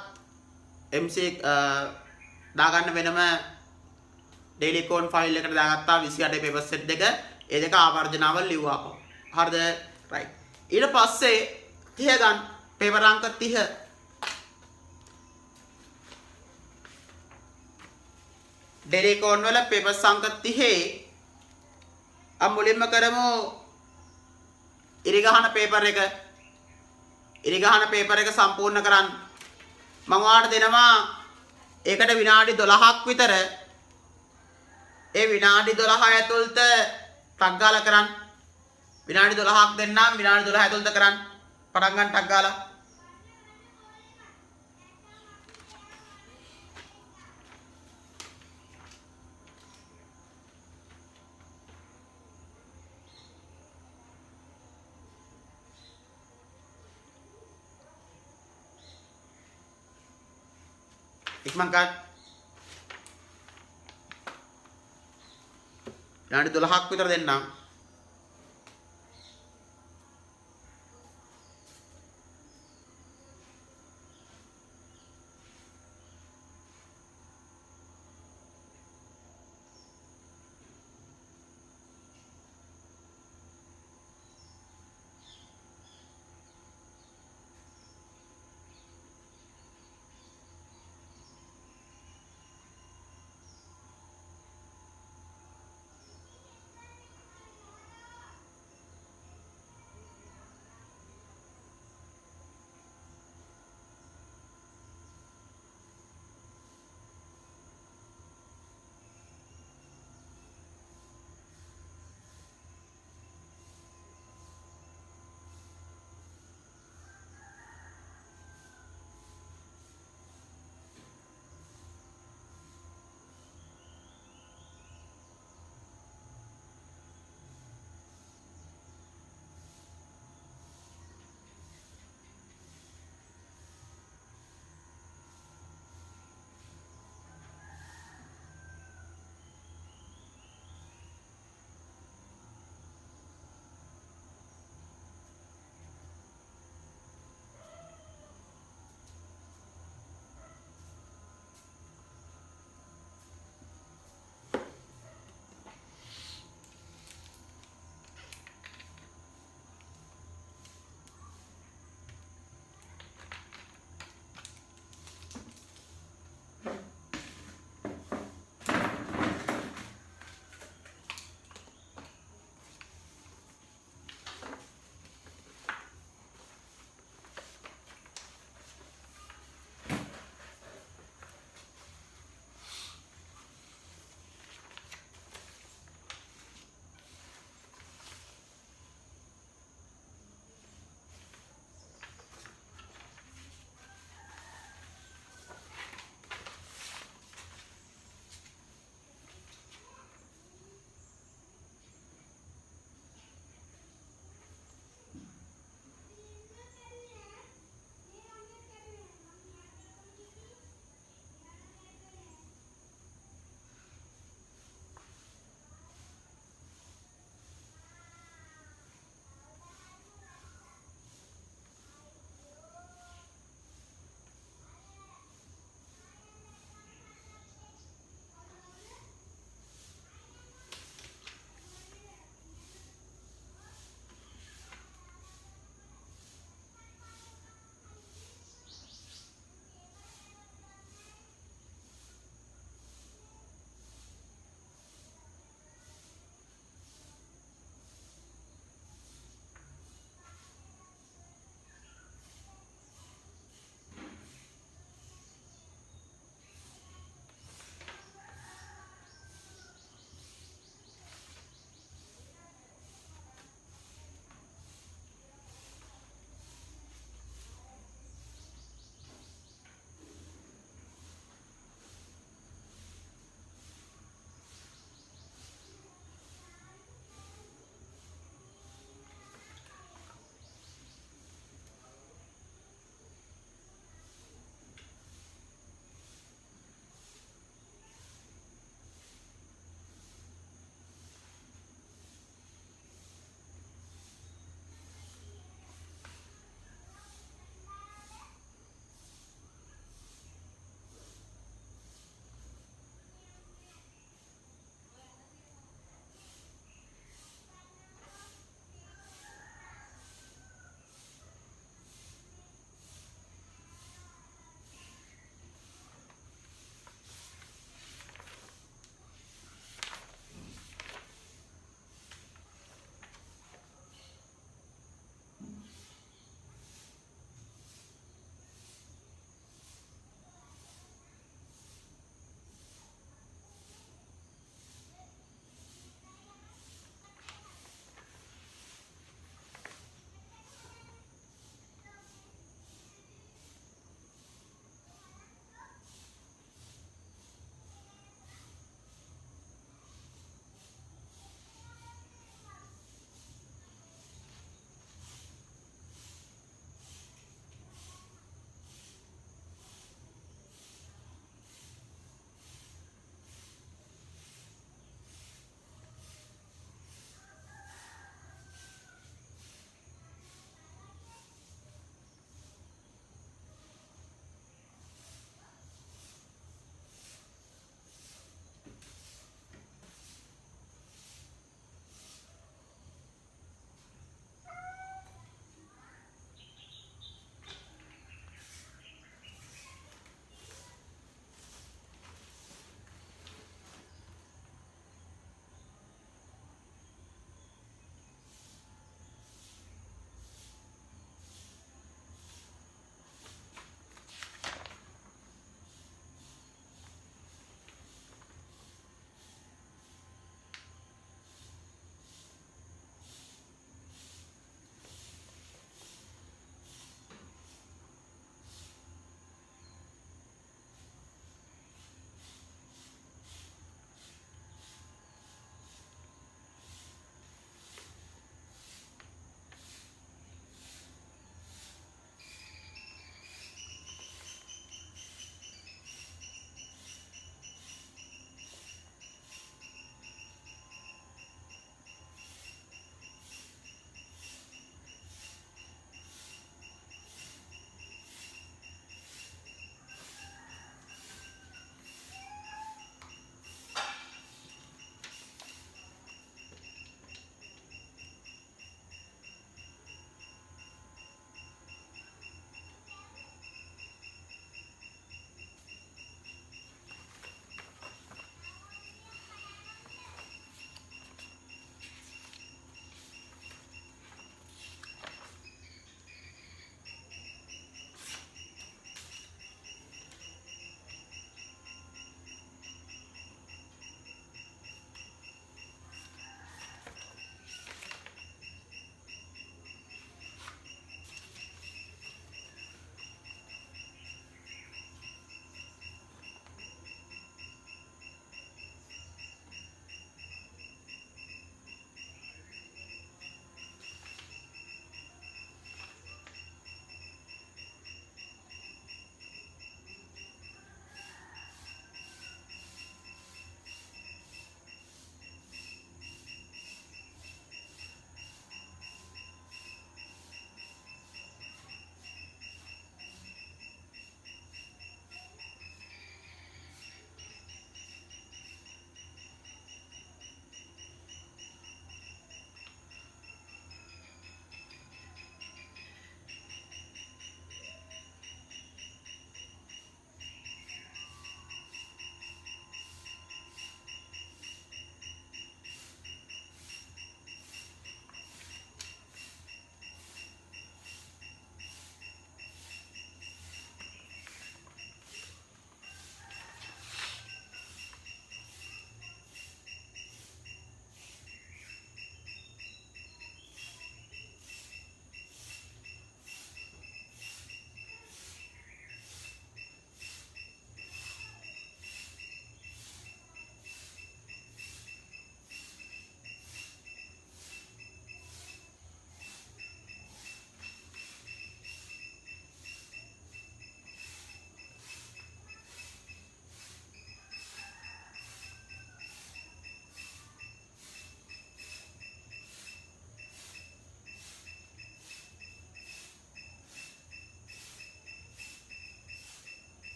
MC දාගන්න වෙනම ඩේලි කෝන් ෆයිල් එකට දාගත්තා 28 පේපර් සෙට් දෙක. ඒ දෙක ආවර්ජනාවල් ලිව්වා. හරිද? රයිට්. ඊට පස්සේ 30 ගන්න. පේපර් අංක 30. ඩේලි කෝන් වල පේපර් සංඛ්‍යා 30 මුලින්ම කරමු ඉරිගහන පේපර් එක. ඉරිගහන පේපර් එක සම්පූර්ණ කරන්න. මම ඔයාලට දෙනවා ඒකට විනාඩි 12ක් විතර. ඒ විනාඩි 12 ඇතුළත ටක් ගාලා කරන්න. විනාඩි 12ක් දෙන්නම් විනාඩි 12 ඇතුළත කරන්න. පටන් ගන්න ටක් ගාලා. ඉක්මන් ගන්න. විනාඩි 12ක් විතර දෙන්නම්.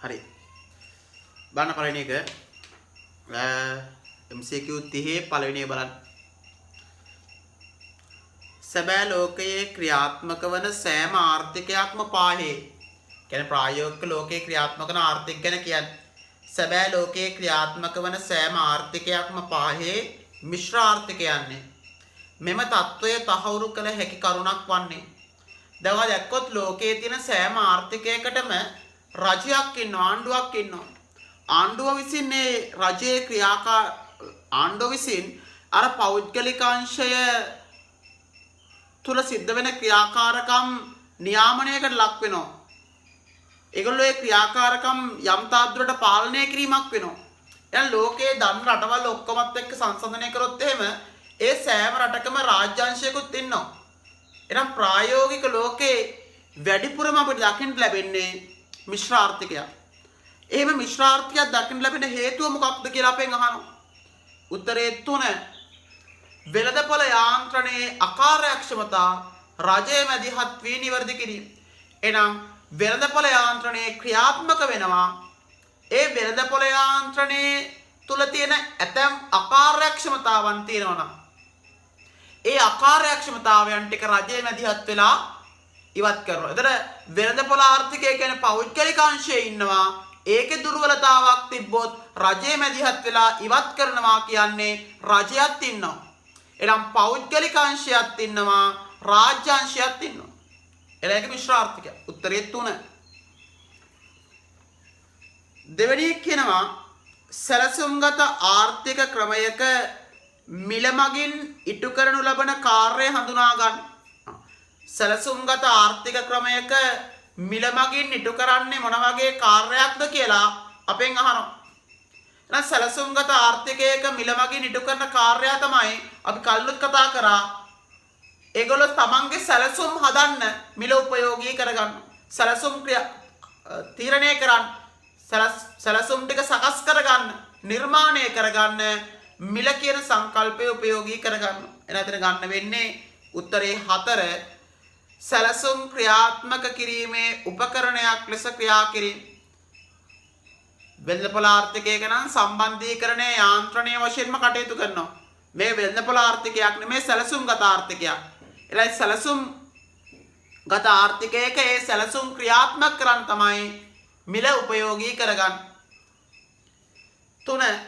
හරි. බලන්න පළවෙනි එක MCQ 30 පළවෙනි එක බලන්න. සැබෑ ලෝකයේ ක්‍රියාත්මක වන සෑම ආර්ථිකයක්ම පාහේ. කියන්නේ ප්‍රායෝගික ලෝකයේ ක්‍රියාත්මක වන ආර්ථික ගැන කියන්නේ. සැබෑ ලෝකයේ ක්‍රියාත්මක වන සෑම ආර්ථිකයක්ම පාහේ මිශ්‍ර ආර්ථිකයන්නේ. මෙම తত্ত্বය තහවුරු කළ හැකි කරුණක් වන්නේ. දැන් ඔය දැක්කොත් ලෝකයේ තියෙන සෑම ආර්ථිකයකටම රජයක් ඉන්නවා, ආණ්ඩුවක් ඉන්නවා. ආණ්ඩුව විසින් මේ රජයේ ආණ්ඩුව විසින් අර පෞද්ගලික අංශය තුල සිද්ධ වෙන ක්‍රියාකාරකම් නියාමනයකට ලක් වෙනවා. ඒගොල්ලෝ ඒ ක්‍රියාකාරකම් යම් තාද්දුරට පාලනය කිරීමක් වෙනවා. දැන් ලෝකයේ දන් රටවල් ඔක්කොමත් එක්ක සංසන්දනය කරොත් එහෙම ඒ සෑම රටකම රාජ්‍යාංශයකුත් ඉන්නවා. එහෙනම් ප්‍රායෝගික ලෝකේ වැඩිපුරම අපිට දකින්න ලැබෙන්නේ මිශ්‍ර ආර්ථිකයක්. එහෙම මිශ්‍ර ආර්ථිකයක් දකින්න ලැබෙන හේතුව මොකක්ද කියලා අපෙන් අහනවා. උත්තරේ 3. වෙළඳපොළ යාන්ත්‍රණයේ අකාර්යක්ෂමතා රජයේ මැදිහත් වී නිවැරදි කිරීම. එහෙනම් වෙළඳපොළ යාන්ත්‍රණයේ ක්‍රියාත්මක වෙනවා. ඒ වෙළඳපොළ යාන්ත්‍රණයේ තුල තියෙන ඇතැම් අකාර්යක්ෂමතාවන් තියෙනවා නම් ඒ අකාර්යක්ෂමතාවයන් ටික රජයේ මැදිහත් වෙලා ඉවත් කරනවා. එතන වෙළඳපොළ ආර්ථිකය කියන්නේ පෞද්ගලික අංශයේ ඉන්නවා. ඒකේ දුර්වලතාවක් තිබ්බොත් රජයේ මැදිහත් වෙලා ඉවත් කරනවා කියන්නේ රජයත් ඉන්නවා. එනම් පෞද්ගලික අංශයත් ඉන්නවා, රාජ්‍ය අංශයත් ඉන්නවා. ඒක මිශ්‍ර ආර්ථිකය. උත්තරේ 3. දෙවෙනි කියනවා සැලසුම්ගත ආර්ථික ක්‍රමයක මිල මගින් ඉටු කරනු ලබන කාර්යය හඳුනා ගන්න. සැලසුම්ගත ආර්ථික ක්‍රමයක මිල මගින් ඉටු කරන්නේ මොන වගේ කාර්යයක්ද කියලා අපෙන් අහනවා. එහෙනම් සැලසුම්ගත ආර්ථිකයක මිල මගින් ඉටු කරන කාර්යය තමයි අපි කල්ලුත් කතා කරා. ඒගොල්ලෝ තමන්ගේ සැලසුම් හදන්න මිල උපයෝගී කරගන්න. සැලසුම් තීරණය කරන්න. සැලසුම් ටික සකස් කරගන්න, නිර්මාණය කරගන්න මිල කියන සංකල්පය උපයෝගී කරගන්න. එනතර ගන්න වෙන්නේ උත්තරේ 4. සැලසුම් ක්‍රියාත්මක කිරීමේ උපකරණයක් ලෙස ක්‍රියා කිරීම. වෙළඳපොළ ආර්ථිකයක නම් සම්බන්ධීකරණයේ යාන්ත්‍රණය වශයෙන්ම කටයුතු කරනවා. මේ වෙළඳපොළ ආර්ථිකයක් නෙමෙයි සැලසුම්ගත ආර්ථිකයක්. එලයි සැලසුම්ගත ආර්ථිකයක ඒ සැලසුම් ක්‍රියාත්මක කරන්න තමයි මිල උපයෝගී කරගන්න. 3.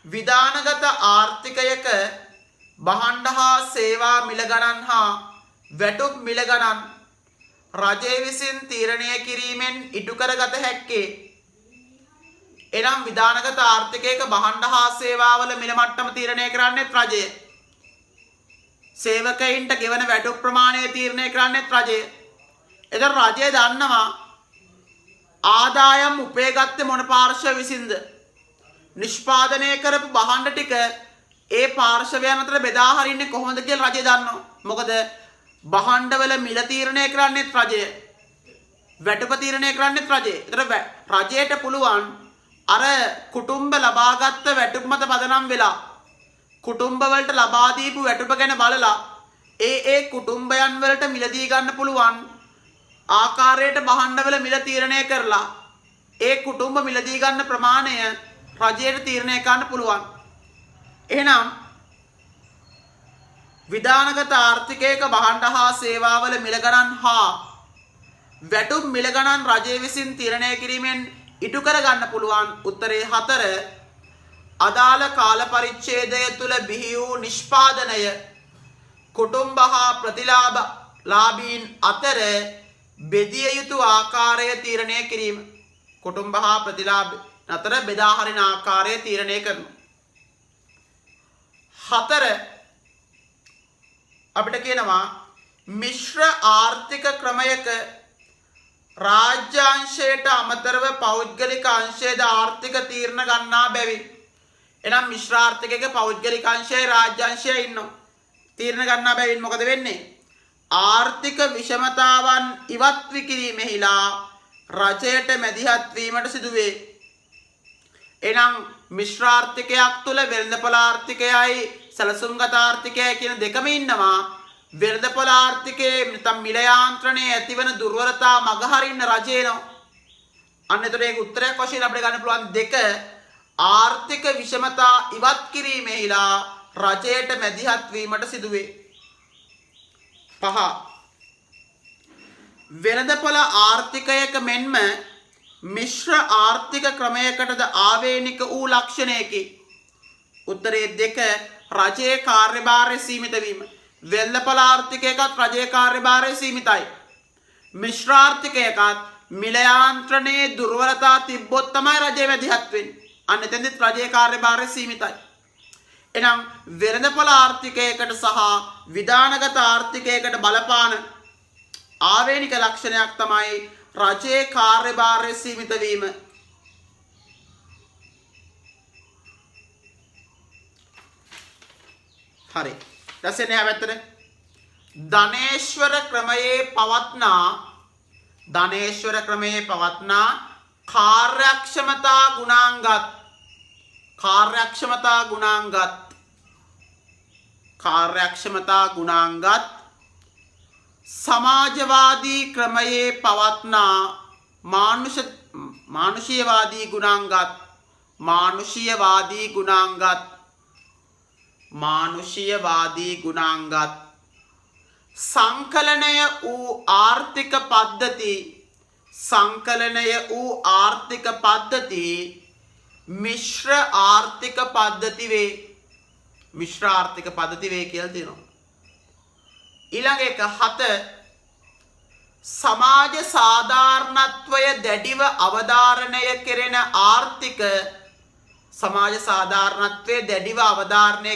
විධානගත ආර්ථිකයක භාණ්ඩ හා සේවා මිල ගණන් හා වැටුප් මිල ගණන් රජය විසින් තීරණය කිරීමෙන් ඉටු කරගත හැක්කේ. එනම් විධානගත ආර්ථිකයක භාණ්ඩ හා සේවාවල මිල මට්ටම තීරණය කරන්නේත් රජය. සේවකයින්ට ගෙවන වැටුප් ප්‍රමාණය තීරණය කරන්නේත් රජය. එතකොට රජය දන්නවා ආදායම් උපයගත්තේ මොන පාර්ශව විසින්ද? නිෂ්පාදනය කරපු භාණ්ඩ ටික ඒ පාර්ශවයන් අතර බෙදා හරින්නේ කොහොමද කියලා රජය දන්නවා. මොකද භාණ්ඩවල මිල තීරණය කරන්නේත් රජය. වැටුප තීරණය කරන්නේත් රජය. ඒතර රජයට පුළුවන් අර කුටුම්බ ලබාගත් වැටුප මත පදනම් වෙලා කුටුම්බ වලට ලබා දීපු වැටුප ගැන බලලා ඒ කුටුම්බයන් වලට මිලදී ගන්න පුළුවන් ආකාරයට භාණ්ඩවල මිල තීරණය කරලා ඒ කුටුම්බ මිලදී ගන්න ප්‍රමාණය රජයට තීරණය කරන්න පුළුවන්. එහෙනම් විධානගත ආර්ථිකයක භාණ්ඩ හා සේවාවල මිල ගණන් හා වැටුප් මිල ගණන් රජය විසින් තීරණය කිරීමෙන් ඉටු කර ගන්න පුළුවන්. උත්තරේ 4. අදාළ කාල පරිච්ඡේදය තුල බිහි වූ නිෂ්පාදනය කුටුම්බ හා ප්‍රතිලාභීන් අතර බෙදිය යුතු ආකාරය තීරණය කිරීම. කුටුම්බ හා ප්‍රතිලාභ අතර බෙදා හරින ආකාරය තීරණය කරනවා. 4. අපිට කියනවා මිශ්‍ර ආර්ථික ක්‍රමයක රාජ්‍යාංශයට අමතරව පෞද්ගලික අංශයේද ආර්ථික තීරණ ගන්නා බැවින්. එනම් මිශ්‍ර ආර්ථිකයක පෞද්ගලික අංශයයි රාජ්‍යාංශයයි ඉන්නවා. තීරණ ගන්නා බැවින් මොකද වෙන්නේ? ආර්ථික විෂමතාවන් ඉවත් කිරීමෙහිලා රජයට මැදිහත් වීමට සිදු වේ. එනම් මිශ්‍ර ආර්ථිකයක් තුල වෙළඳපොළ ආර්ථිකයයි සැලසුම්ගත ආර්ථිකයයි කියන දෙකම ඉන්නවා. වෙළඳපොළ ආර්ථිකයේ නැත්නම් මිල යාන්ත්‍රණයේ ඇතිවන දුර්වලතා මගහරින්න රජයනෝ. අන්න එතකොට ඒක උත්තරයක් වශයෙන් අපිට ගන්න පුළුවන් 2 ආර්ථික විෂමතා ඉවත් කිරීමේහිලා රජයට මැදිහත් වීමට සිදුවේ. 5 වෙළඳපොළ ආර්ථිකයක මෙන්ම මිශ්‍ර ආර්ථික ක්‍රමයකටද ආවේනික වූ ලක්ෂණයකි. උත්තරේ 2 රජයේ කාර්යභාරය සීමිත වීම. වෙළඳපොළ ආර්ථිකයකත් රජයේ කාර්යභාරය සීමිතයි. මිශ්‍ර ආර්ථිකයකත් මිල යාන්ත්‍රණයේ දුර්වලතා තිබ්බොත් තමයි රජය මැදිහත් වෙන්නේ. අන්න එතෙන්දිත් රජයේ කාර්යභාරය සීමිතයි. එහෙනම් වෙළඳපොළ ආර්ථිකයකට සහ විධානගත ආර්ථිකයකට බලපාන ආවේනික ලක්ෂණයක් තමයි රජයේ කාර්යභාරය සීමිත වීම. හරි. දැන් එන්නේ පැත්තට ධනේශ්වර ක්‍රමයේ පවත්නා කාර්යක්ෂමතා ගුණාංගත් සමාජවාදී ක්‍රමයේ පවත්නා මානුෂීයවාදී ගුණාංගත් සංකලනය වූ ආර්ථික පද්ධති මිශ්‍ර ආර්ථික පද්ධති වේ කියලා තියෙනවා. ඊළඟ එක 7 සමාජ සාධාරණත්වය දැඩිව අවධාරණය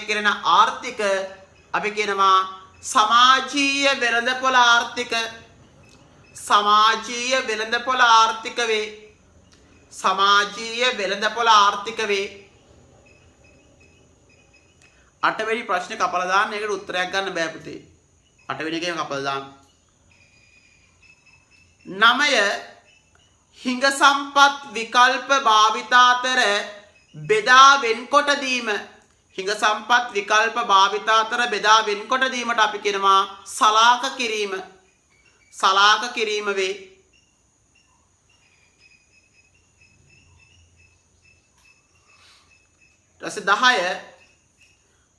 කෙරෙන ආර්ථික අපි කියනවා සමාජීය වෙළඳපොළ ආර්ථික වේ. 8 වෙනි ප්‍රශ්නේ කපලා දාන්න. ඒකට උත්තරයක් ගන්න බෑ පුතේ. 8 වෙනි එකේම කපලා දාන්න. 9 හිඟ සම්පත් විකල්ප භාවිතාතර බෙදා වෙන්කොට දීම. හිඟ සම්පත් විකල්ප භාවිතාතර බෙදා වෙන්කොට දීමට අපි කියනවා සලාක කිරීම වේ. ඊට 10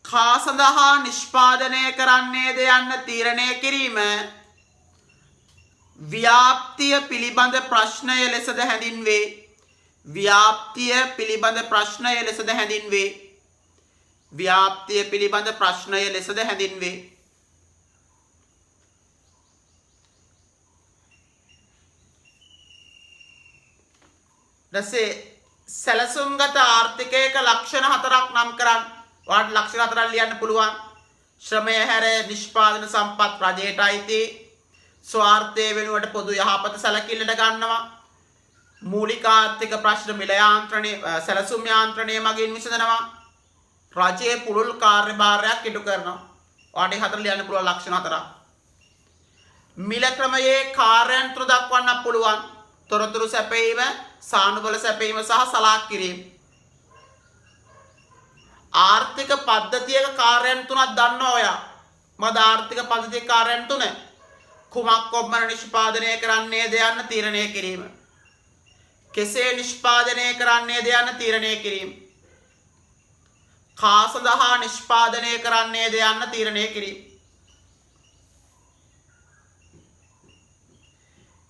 කා සඳහා නිෂ්පාදනය කරන්නේද යන්න තීරණය කිරීම ව්‍යාප්තිය පිළිබඳ ප්‍රශ්නය ලෙසද හැඳින්වේ. දැසේ සැලසුම්ගත ආර්ථිකයක ලක්ෂණ 4ක් නම් කරන්න. වාට ලක්ෂණ 4ක් ලියන්න පුළුවන්. ශ්‍රමය හැර නිෂ්පාදන සම්පත් රජයට අයිති. ස්වාර්ථය වෙනුවට පොදු යහපත සැලකිල්ලට ගන්නවා. මූලික ආර්ථික ප්‍රශ්න මිල යාන්ත්‍රණය සැලසුම් යාන්ත්‍රණය මගින් විසඳනවා. රජයේ පුළුල් කාර්යභාරයක් ඉටු කරනවා. වාට 4 ලියන්න පුළුවන් ලක්ෂණ 4ක්. මිල ක්‍රමයේ කාර්යයන්ත්‍ර දක්වන්න පුළුවන්. තොරතුරු සැපයීම, සානුබල සැපයීම සහ සලාක් කිරීම. ආර්ථික පද්ධතියක කාර්යයන් 3ක් දන්නවා ඔයා. මොකද ආර්ථික පද්ධතියක කාර්යයන් 3? කුමක් කොපමණ නිෂ්පාදනය කරන්නේද යන්න තීරණය කිරීම. කෙසේ නිෂ්පාදනය කරන්නේද යන්න තීරණය කිරීම. කා සඳහා නිෂ්පාදනය කරන්නේද යන්න තීරණය කිරීම.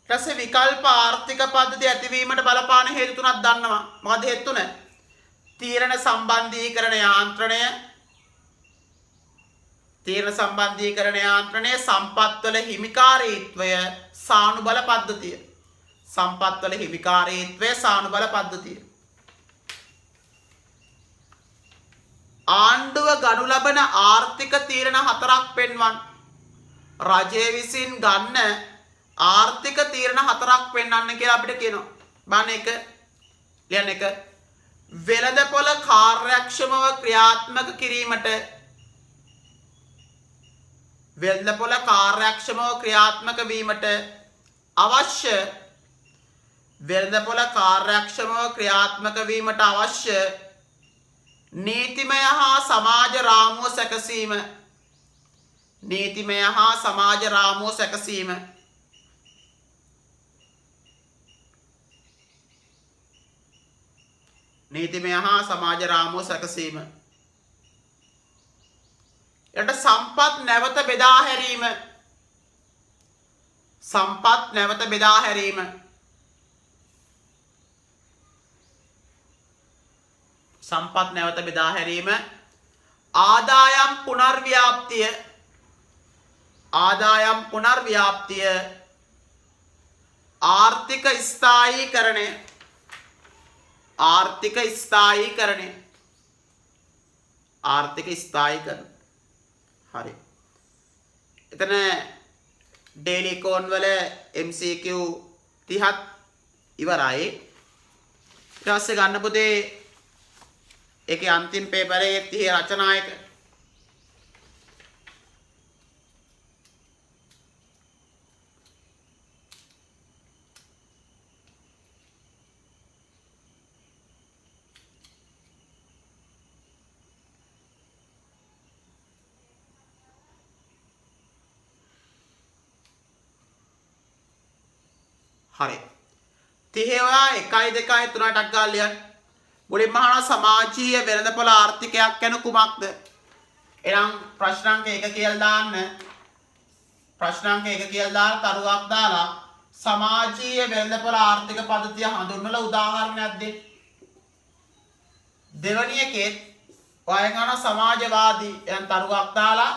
රස විකල්ප ආර්ථික පද්ධතිය ඇතිවීමට බලපාන හේතු 3ක් දන්නවා. මොකද හේතු 3? තීරණ සම්බන්ධීකරණ යාන්ත්‍රණය, සම්පත්වල හිමිකාරීත්වය, සානුබල පද්ධතිය. ආණ්ඩුව ගනු ලබන ආර්ථික තීරණ 4ක් පෙන්වන්න. රජය විසින් ගන්න ආර්ථික තීරණ 4ක් පෙන්වන්න කියලා අපිට කියනවා. බාන 1 ලියන්න 1 වෙළඳපොළ කාර්යක්ෂමව ක්‍රියාත්මක කිරීමට අවශ්‍ය නීතිමය හා සමාජ රාමුව සැකසීම. නීතිමය හා සමාජ රාමුව සැකසීම. යට සම්පත් නැවත බෙදා හැරීම. සම්පත් නැවත බෙදා හැරීම. සම්පත් නැවත බෙදා හැරීම. ආදායම් පුනර්ව්‍යාප්තිය. ආදායම් පුනර්ව්‍යාප්තිය. ආර්ථික ස්ථායීකරණය. ආර්ථික ස්ථායීකරණය. ආර්ථික ස්ථායීකරණය. හරි. එතන ඩේලි කෝන් වල MCQ 30ත් ඉවරයි. ඊට පස්සේ ගන්න පුතේ ඒකේ අන්තිම පේපරේ 30 රචනා එක. හරි. 30 ඔයා 1 2 3 ටක් ගාලා ලියන්න. මුලින්ම අහන සමාජීය වෙළඳපොළ ආර්ථිකයක් ගැන කුමක්ද? එහෙනම් ප්‍රශ්නාංක 1 කියලා දාන්න. ප්‍රශ්නාංක 1 කියලා දාලා තරුවක් දාලා සමාජීය වෙළඳපොළ ආර්ථික පද්ධතිය හඳුන්වලා උදාහරණයක් දෙන්න. දෙවැනි එකේ ඔයන් අහන සමාජවාදී එහෙනම් තරුවක් දාලා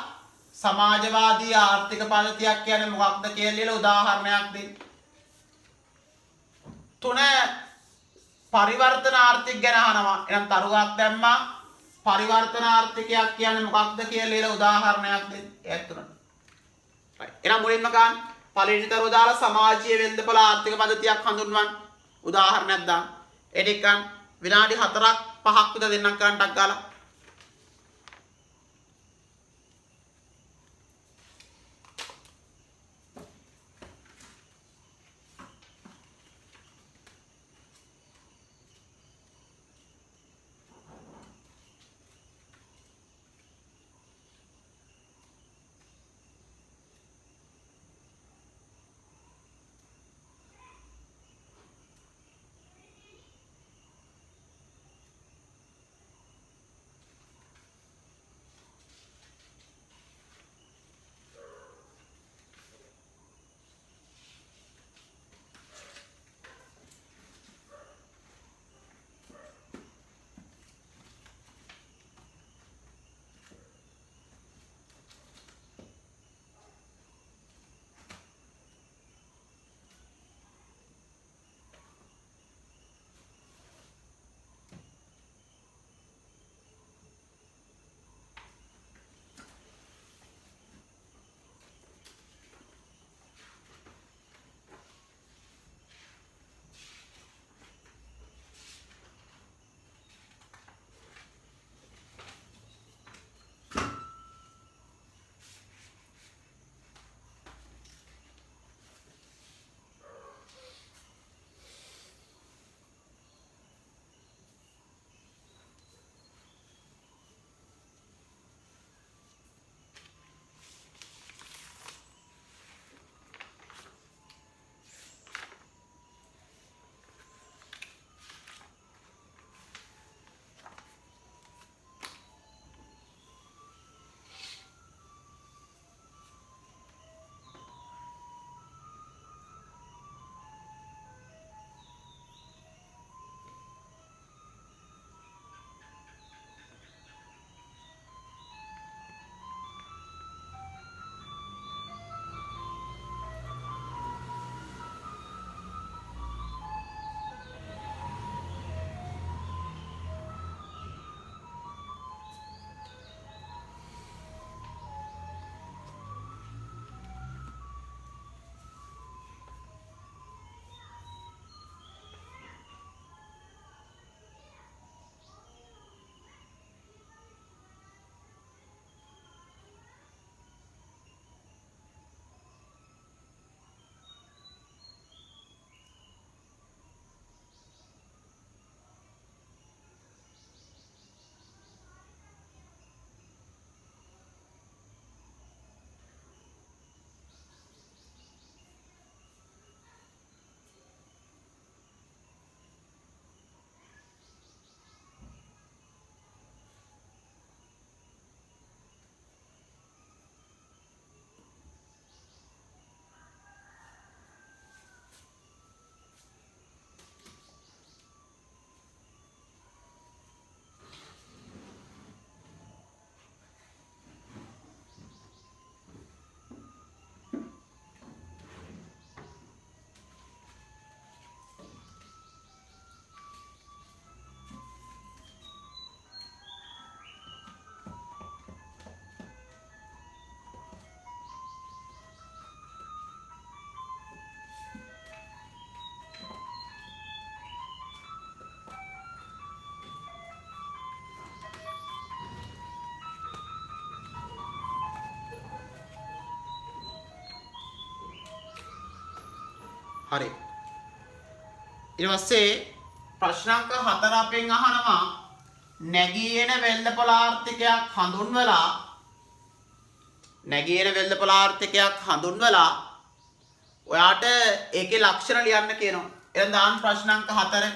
සමාජවාදී ආර්ථික පද්ධතියක් කියන්නේ මොකක්ද කියලා ලියලා උදාහරණයක් දෙන්න. 3 පරිවර්තන ආර්ථික ගැන අහනවා. එහෙනම් තරුවක් දැම්මා පරිවර්තන ආර්ථිකයක් කියන්නේ මොකක්ද කියලා ලියලා උදාහරණයක් දෙන්න. ඒත් තුනට. right. එහෙනම් මුලින්ම ගන්න පළවෙනි තරුව දාලා සමාජීය වෙළඳපොළ ආර්ථික පද්ධතියක් හඳුන්වන්න උදාහරණයක් දාන්න. ඒ ටික ගන්න විනාඩි 4ක් 5ක් විතර දෙන්නම් ගන්නටක් ගාලා. හරි. ඊට පස්සේ ප්‍රශ්න අංක 4 අපෙන් අහනවා නැගී එන වෙළඳපොළ ආර්ථිකයක් හඳුන්වලා ඔයාට ඒකේ ලක්ෂණ ලියන්න කියනවා. එහෙනම් දාන්න ප්‍රශ්න අංක 4.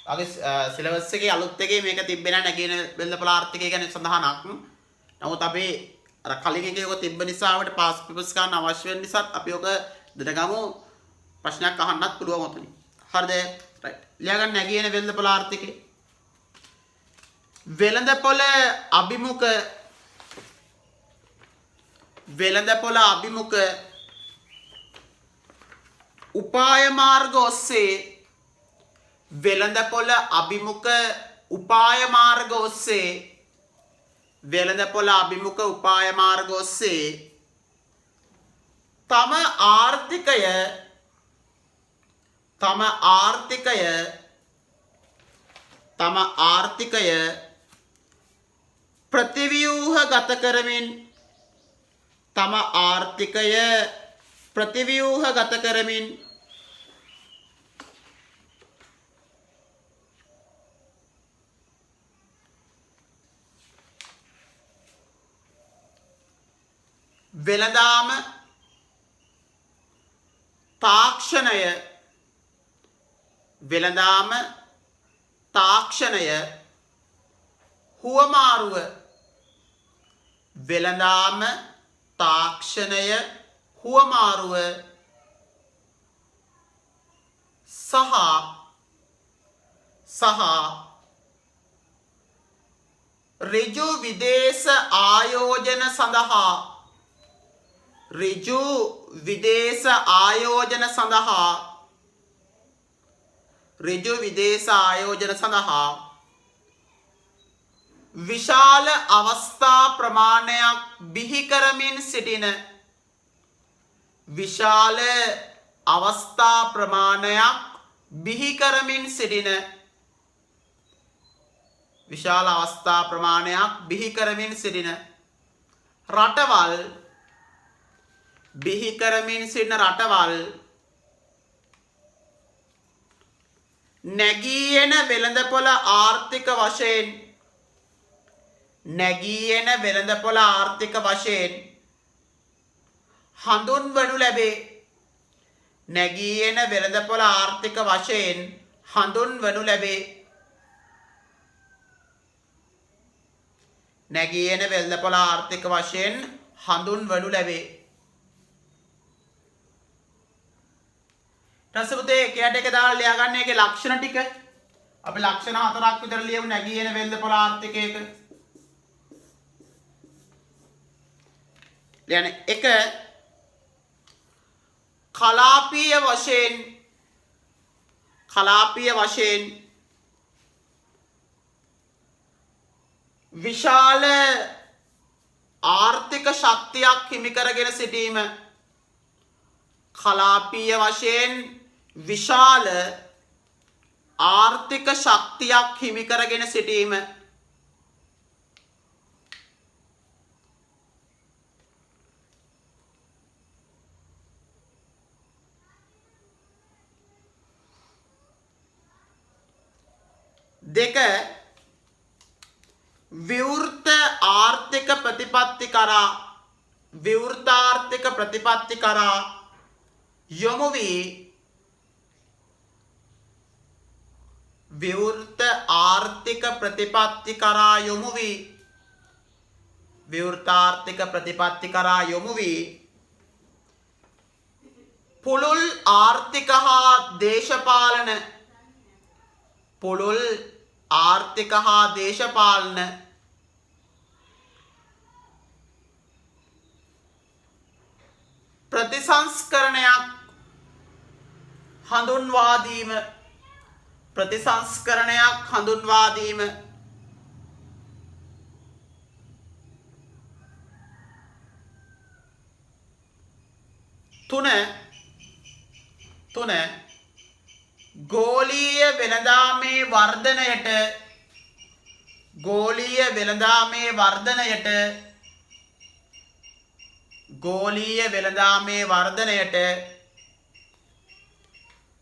අගේ සිලබස් එකේ අලුත් එකේ මේක තිබ්බේ නැහැ නැගී එන වෙළඳපොළ ආර්ථිකය ගැන සඳහනක්. නමුත් අපි අර කලින් එකේ ඔක තිබ්බ නිසා අපිට පාස් පේපර්ස් ගන්න අවශ්‍ය වෙන නිසා අපි ඔක දැනගමු. ප්‍රශ්නයක් අහන්නත් පුළුවන් ඔතනින්. හරිද? රයිට්. ලියා ගන්න නැගී එන වෙළඳපොළ ආර්ථිකය. වෙළඳපොළ අභිමුඛ උපාය මාර්ග ඔස්සේ වෙළඳපොළ අභිමුඛ උපාය මාර්ග ඔස්සේ තම ආර්ථිකය ප්‍රතිව්‍යුහගත කරමින් වෙළඳාම තාක්ෂණය හුවමාරුව සහ ඍජු විදේශ ආයෝජන සඳහා විශාල අවස්ථා ප්‍රමාණයක් බිහි කරමින් සිටින රටවල් නැගී එන වෙළඳපොළ ආර්ථික වශයෙන් හඳුන්වනු ලැබේ. රසපුතේ එකට එක දාලා ලියා ගන්න එකේ ලක්ෂණ ටික. අපි ලක්ෂණ 4ක් විතර ලියමු නැගී එන වෙළඳපොළ ආර්ථිකයක. ලියන්න 1 කලාපීය වශයෙන් විශාල ආර්ථික ශක්තියක් හිමි කරගෙන සිටීම. දෙක විවෘත ආර්ථික ප්‍රතිපත්ති කරා යොමු වී පුළුල් ආර්ථික හා දේශපාලන ප්‍රතිසංස්කරණයක් හඳුන්වා දීම. 3 ගෝලීය වෙළඳාමේ වර්ධනයට ගෝලීය වෙළඳාමේ වර්ධනයට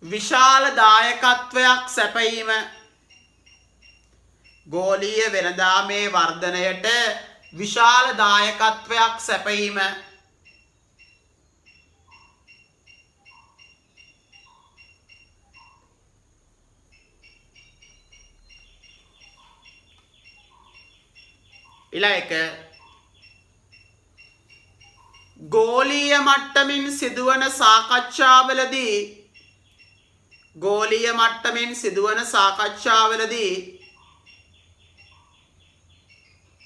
විශාල දායකත්වයක් සැපයීම. ගෝලීය වෙළඳාමේ වර්ධනයට විශාල දායකත්වයක් සැපයීම. ඊළඟ ගෝලීය මට්ටමින් සිදුවන සාකච්ඡාවලදී ගෝලීය මට්ටමින් සිදුවන සාකච්ඡාවලදී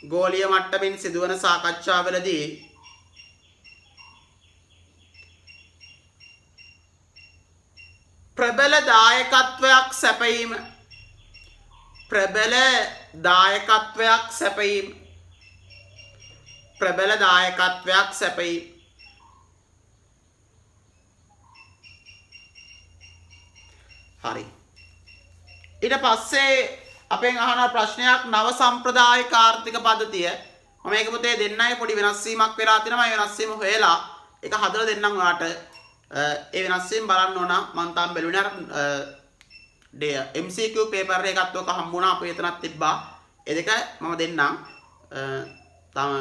ගෝලීය මට්ටමින් සිදුවන සාකච්ඡාවලදී ප්‍රබල දායකත්වයක් සැපයීම. ප්‍රබල දායකත්වයක් සැපයීම. ප්‍රබල දායකත්වයක් සැපයීම. හරි. ඊට පස්සේ අපෙන් අහන ප්‍රශ්නයක් නව සම්ප්‍රදායික ආර්ථික පද්ධතිය. මම මේක පුතේ දෙන්නයි පොඩි වෙනස් වීමක් වෙලා තිනවා. ඒ වෙනස් වීම හොයලා ඒක හදලා දෙන්නම් ඔයාලට. ඒ වෙනස් වීම බලන්න ඕන. මම තාම බැලුනේ අර MCQ පේපර් එකත් ඔක හම්බුණා. අපේ එතනත් තිබ්බා. ඒ දෙක මම දෙන්නම්. තාම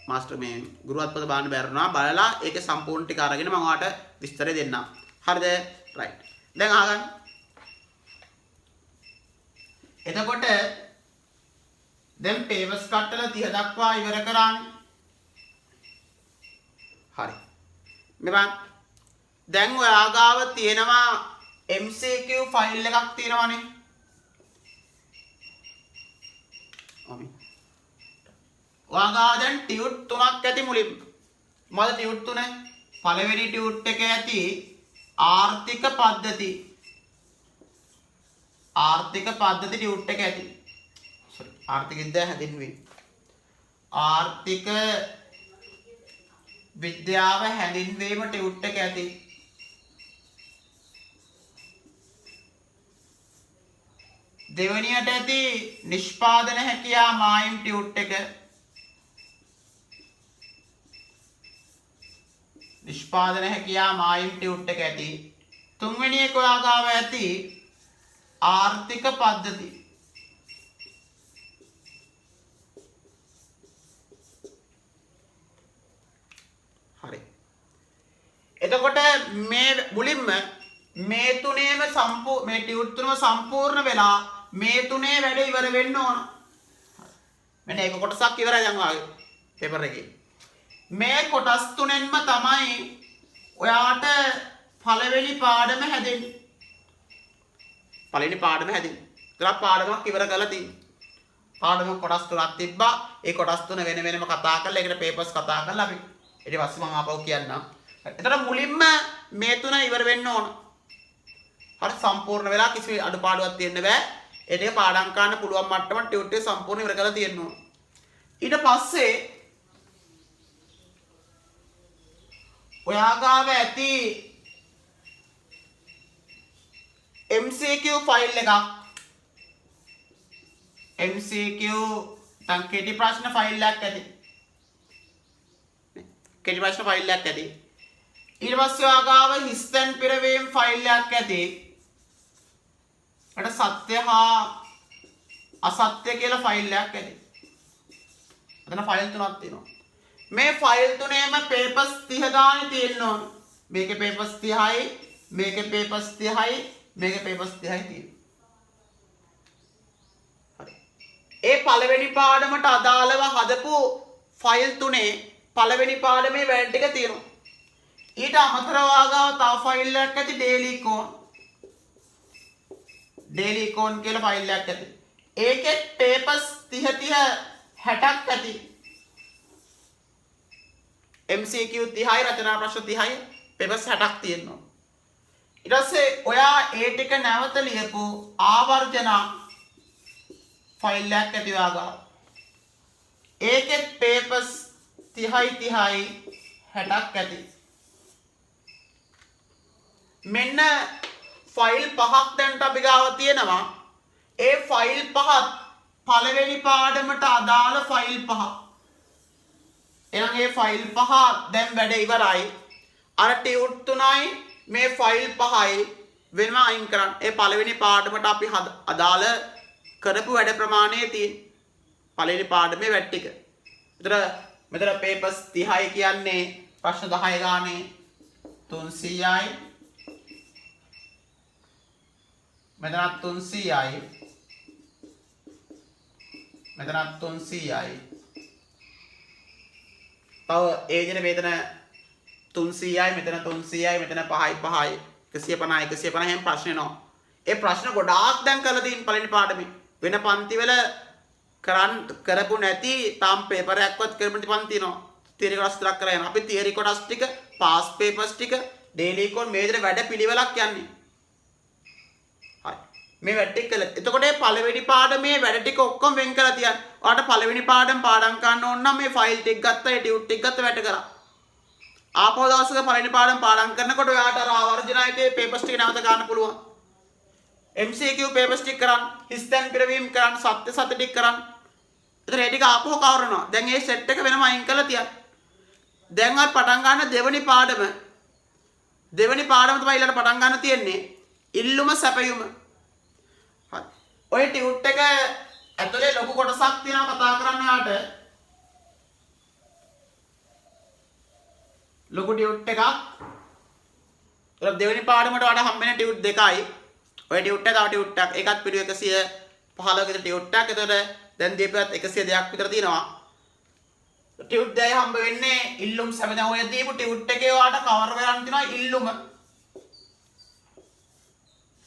මාස්ටර් මේ ගුරුවත් පොත බලන්න බැරුණා. බලලා ඒකේ සම්පූර්ණ ටික අරගෙන මම ඔයාලට විස්තරය දෙන්නම්. හරිද? රයිට්. දැන් අහගන්න. එතකොට දැන් පේපර්ස් කට්ටල 30 දක්වා ඉවර කරානේ. හරි. මෙවන් දැන් ඔයා ගාව තියෙනවා MCQ ෆයිල් එකක් තියෙනවානේ. ඔයා ගාව දැන් ටියුට් 3ක් ඇති මුලින්ම. මොකද ටියුට් 3? පළවෙනි ටියුට් එකේ ඇති ආර්ථික පද්ධති. ආර්ථික පද්ධති ටියුට් එක ඇති. ආර්ථික විද්‍යාව හැදින්වීම. ආර්ථික විද්‍යාව හැදින්වීම ටියුට් එක ඇති. දෙවෙනියට ඇති නිෂ්පාදන හැකියා මායිම් ටියුට් එක. නිෂ්පාදන හැකියා මායිම් ටියුට් එක ඇති. තුන්වෙනි එක ඔයා ගාව ඇති ආර්ථික පද්ධති. හරි. එතකොට මේ මුලින්ම මේ තුනේම මේ ටියුට් තුනම සම්පූර්ණ වෙලා මේ තුනේ වැඩ ඉවර වෙන්න ඕන. මෙන්න ඒක කොටසක් ඉවරයි දැන් වාගේ පේපර් එකේ. මේ කොටස් තුනෙන්ම තමයි ඔයාට පළවෙනි පාඩම හැදෙන්නේ. පළවෙනි පාඩම හැදෙන්නේ. ඒතර පාඩමක් ඉවර කරලා තියෙනවා. පාඩම කොටස් තුනක් තිබ්බා. ඒ කොටස් තුන වෙන වෙනම කතා කරලා ඒකට පේපර්ස් කතා කරලා අපි ඊට පස්සේ මම ආපහු කියන්නම්. ඒතර මුලින්ම මේ තුන ඉවර වෙන්න ඕන. හරි සම්පූර්ණ වෙලා කිසි අඩුපාඩුවක් තියෙන්න බෑ. ඒ ටික පාඩම් ගන්න පුළුවන් මට්ටමට ටියුට් එක සම්පූර්ණ ඉවර කරලා තියෙන්න ඕන. ඊට පස්සේ ඔයා ගාව ඇති MCQ ෆයිල් එකක්. MCQ තන් කෙටි ප්‍රශ්න ෆයිල් එකක් ඇති. කෙටි ප්‍රශ්න ෆයිල් එකක් ඇති. ඊට පස්සේ ඔයා ගාව හිස්තැන් පිරවීම් ෆයිල් එකක් ඇති. අට සත්‍ය හා අසත්‍ය කියලා ෆයිල් එකක් ඇති. අතන ෆයිල් තුනක් තියෙනවා. මේ ෆයිල් තුනේම පේපර්ස් 30 ගානේ තියෙන්න ඕන. මේකේ පේපර්ස් 30යි, මේකේ පේපර්ස් 30යි, මේකේ පේපර්ස් 30යි තියෙනවා. හරි. ඒ පළවෙනි පාඩමට අදාළව හදපු ෆයිල් තුනේ පළවෙනි පාඩමේ වැඩ ටික තියෙනවා. ඊට අමතරව ආගාව තව ෆයිල් එකක් ඇති ඩේලි කෝන්. ඩේලි කෝන් කියලා ෆයිල් එකක් ඇති. ඒකේ පේපර්ස් 30 60ක් ඇති. MCQ 30යි රචනා ප්‍රශ්න 30යි පේපර්ස් 60ක් තියෙනවා. ඊට පස්සේ ඔයා ඒ ටික නැවත ලියපු ආවර්ජන ෆයිල් එකක් ඇති ඔයාගාව. ඒකේ පේපර්ස් 30යි 60ක් ඇති. මෙන්න ෆයිල් පහක් දැන්ට අපි ගාව තියෙනවා. ඒ ෆයිල් පහත් පළවෙනි පාඩමට අදාළ ෆයිල් පහ. එහෙනම් මේ ෆයිල් පහ දැන් වැඩ ඉවරයි. අර ටියුට් 3යි මේ ෆයිල් 5යි වෙනම අයින් කරන්න. ඒ පළවෙනි පාඩමට අපි අදාළ කරපු වැඩ ප්‍රමාණය තියෙන. පළවෙනි පාඩමේ වැඩ ටික. මෙතන පේපර්ස් 30යි කියන්නේ ප්‍රශ්න 10 ගානේ 300යි. මෙතනත් 300යි. මෙතනත් 300යි. තව ඒ දින මෙතන 300යි මෙතන 300යි මෙතන 5යි 5යි 150යි 150න් ප්‍රශ්න එනවා. ඒ ප්‍රශ්න ගොඩාක් දැන් කරලා තියෙන පළවෙනි පාඩමේ. වෙන පන්ති වල කරපු නැති තාම් පේපර් එකක්වත් කරපු නැති පන්ති තියෙනවා. තියරි කොටස් ටිකක් කරලා යනවා. අපි තියරි කොටස් ටික, පාස් පේපර්ස් ටික, ඩේලි කොන් මේ විදිහට වැඩ පිළිවෙලක් යන්නේ. හරි. මේ වැඩ ටික කළා. එතකොට මේ පළවෙනි පාඩමේ වැඩ ටික ඔක්කොම වෙන් කරලා තියන්න. ඔයාලට පළවෙනි පාඩම් ගන්න ඕන නම් මේ ෆයිල් ටික ගත්තා, ඒ ටියුට් ටික ගත්තා වැඩ කරා. ආපහු දවසක පළවෙනි පාඩම් කරනකොට ඔයාට අර ආවර්ජනයකේ පේපර්ස් ටික නැවත ගන්න පුළුවන්. MCQ පේපර්ස් ටික කරන්, හිස්තැන් පිරවීම් කරන්, සත්‍ය ටික කරන්. ඒතර ඒ ටික ආපහු කවර් වෙනවා. දැන් මේ සෙට් එක වෙනම අයින් කරලා තියන්න. දැන් අපි පටන් ගන්න දෙවෙනි පාඩම. දෙවෙනි පාඩම තමයි ඊළඟට පටන් ගන්න තියෙන්නේ. ඉල්ලුම සැපයුම. හරි. ඔය ටියුට් එක ඇතුලේ ලොකු කොටසක් තියෙනවා කතා කරන්න යාට. ලොකු ටියුට් එකක්. ඒක දෙවෙනි පාඩමට වඩා හම්බෙන ටියුට් දෙකයි. ඔය ටියුට් එක තව ටියුට් එකක්. ඒකත් පිටු 115ක විතර ටියුට් එකක්. ඒතකොට දැන් දීපුවත් 102ක් විතර තියෙනවා. ටියුට් දෙකයි හම්බ වෙන්නේ ඉල්ලුම් සැප. දැන් ඔය දීපු ටියුට් එකේ ඔයාලට කවර් කරන්න තියෙනවා ඉල්ලුම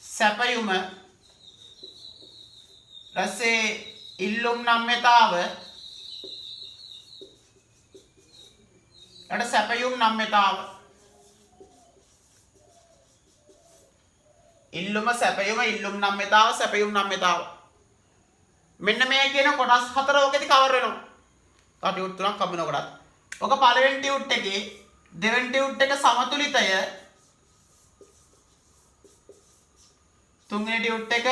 සැපයුම. ඊපස්සේ ඉල්ලුම් නම්‍යතාව ඊට සැපයුම් නම්‍යතාව. ඉල්ලුම සැපයුම ඉල්ලුම් නම්‍යතාව සැපයුම් නම්‍යතාව. මෙන්න මේ කියන කොටස් හතර ඔකෙදි කවර් වෙනවා. තව ටියුට් තුනක් හම්බ වෙනකොටත්. ඔක පළවෙනි ටියුට් එකේ දෙවෙනි ටියුට් එක සමතුලිතය. තුන්වෙනි ටියුට් එක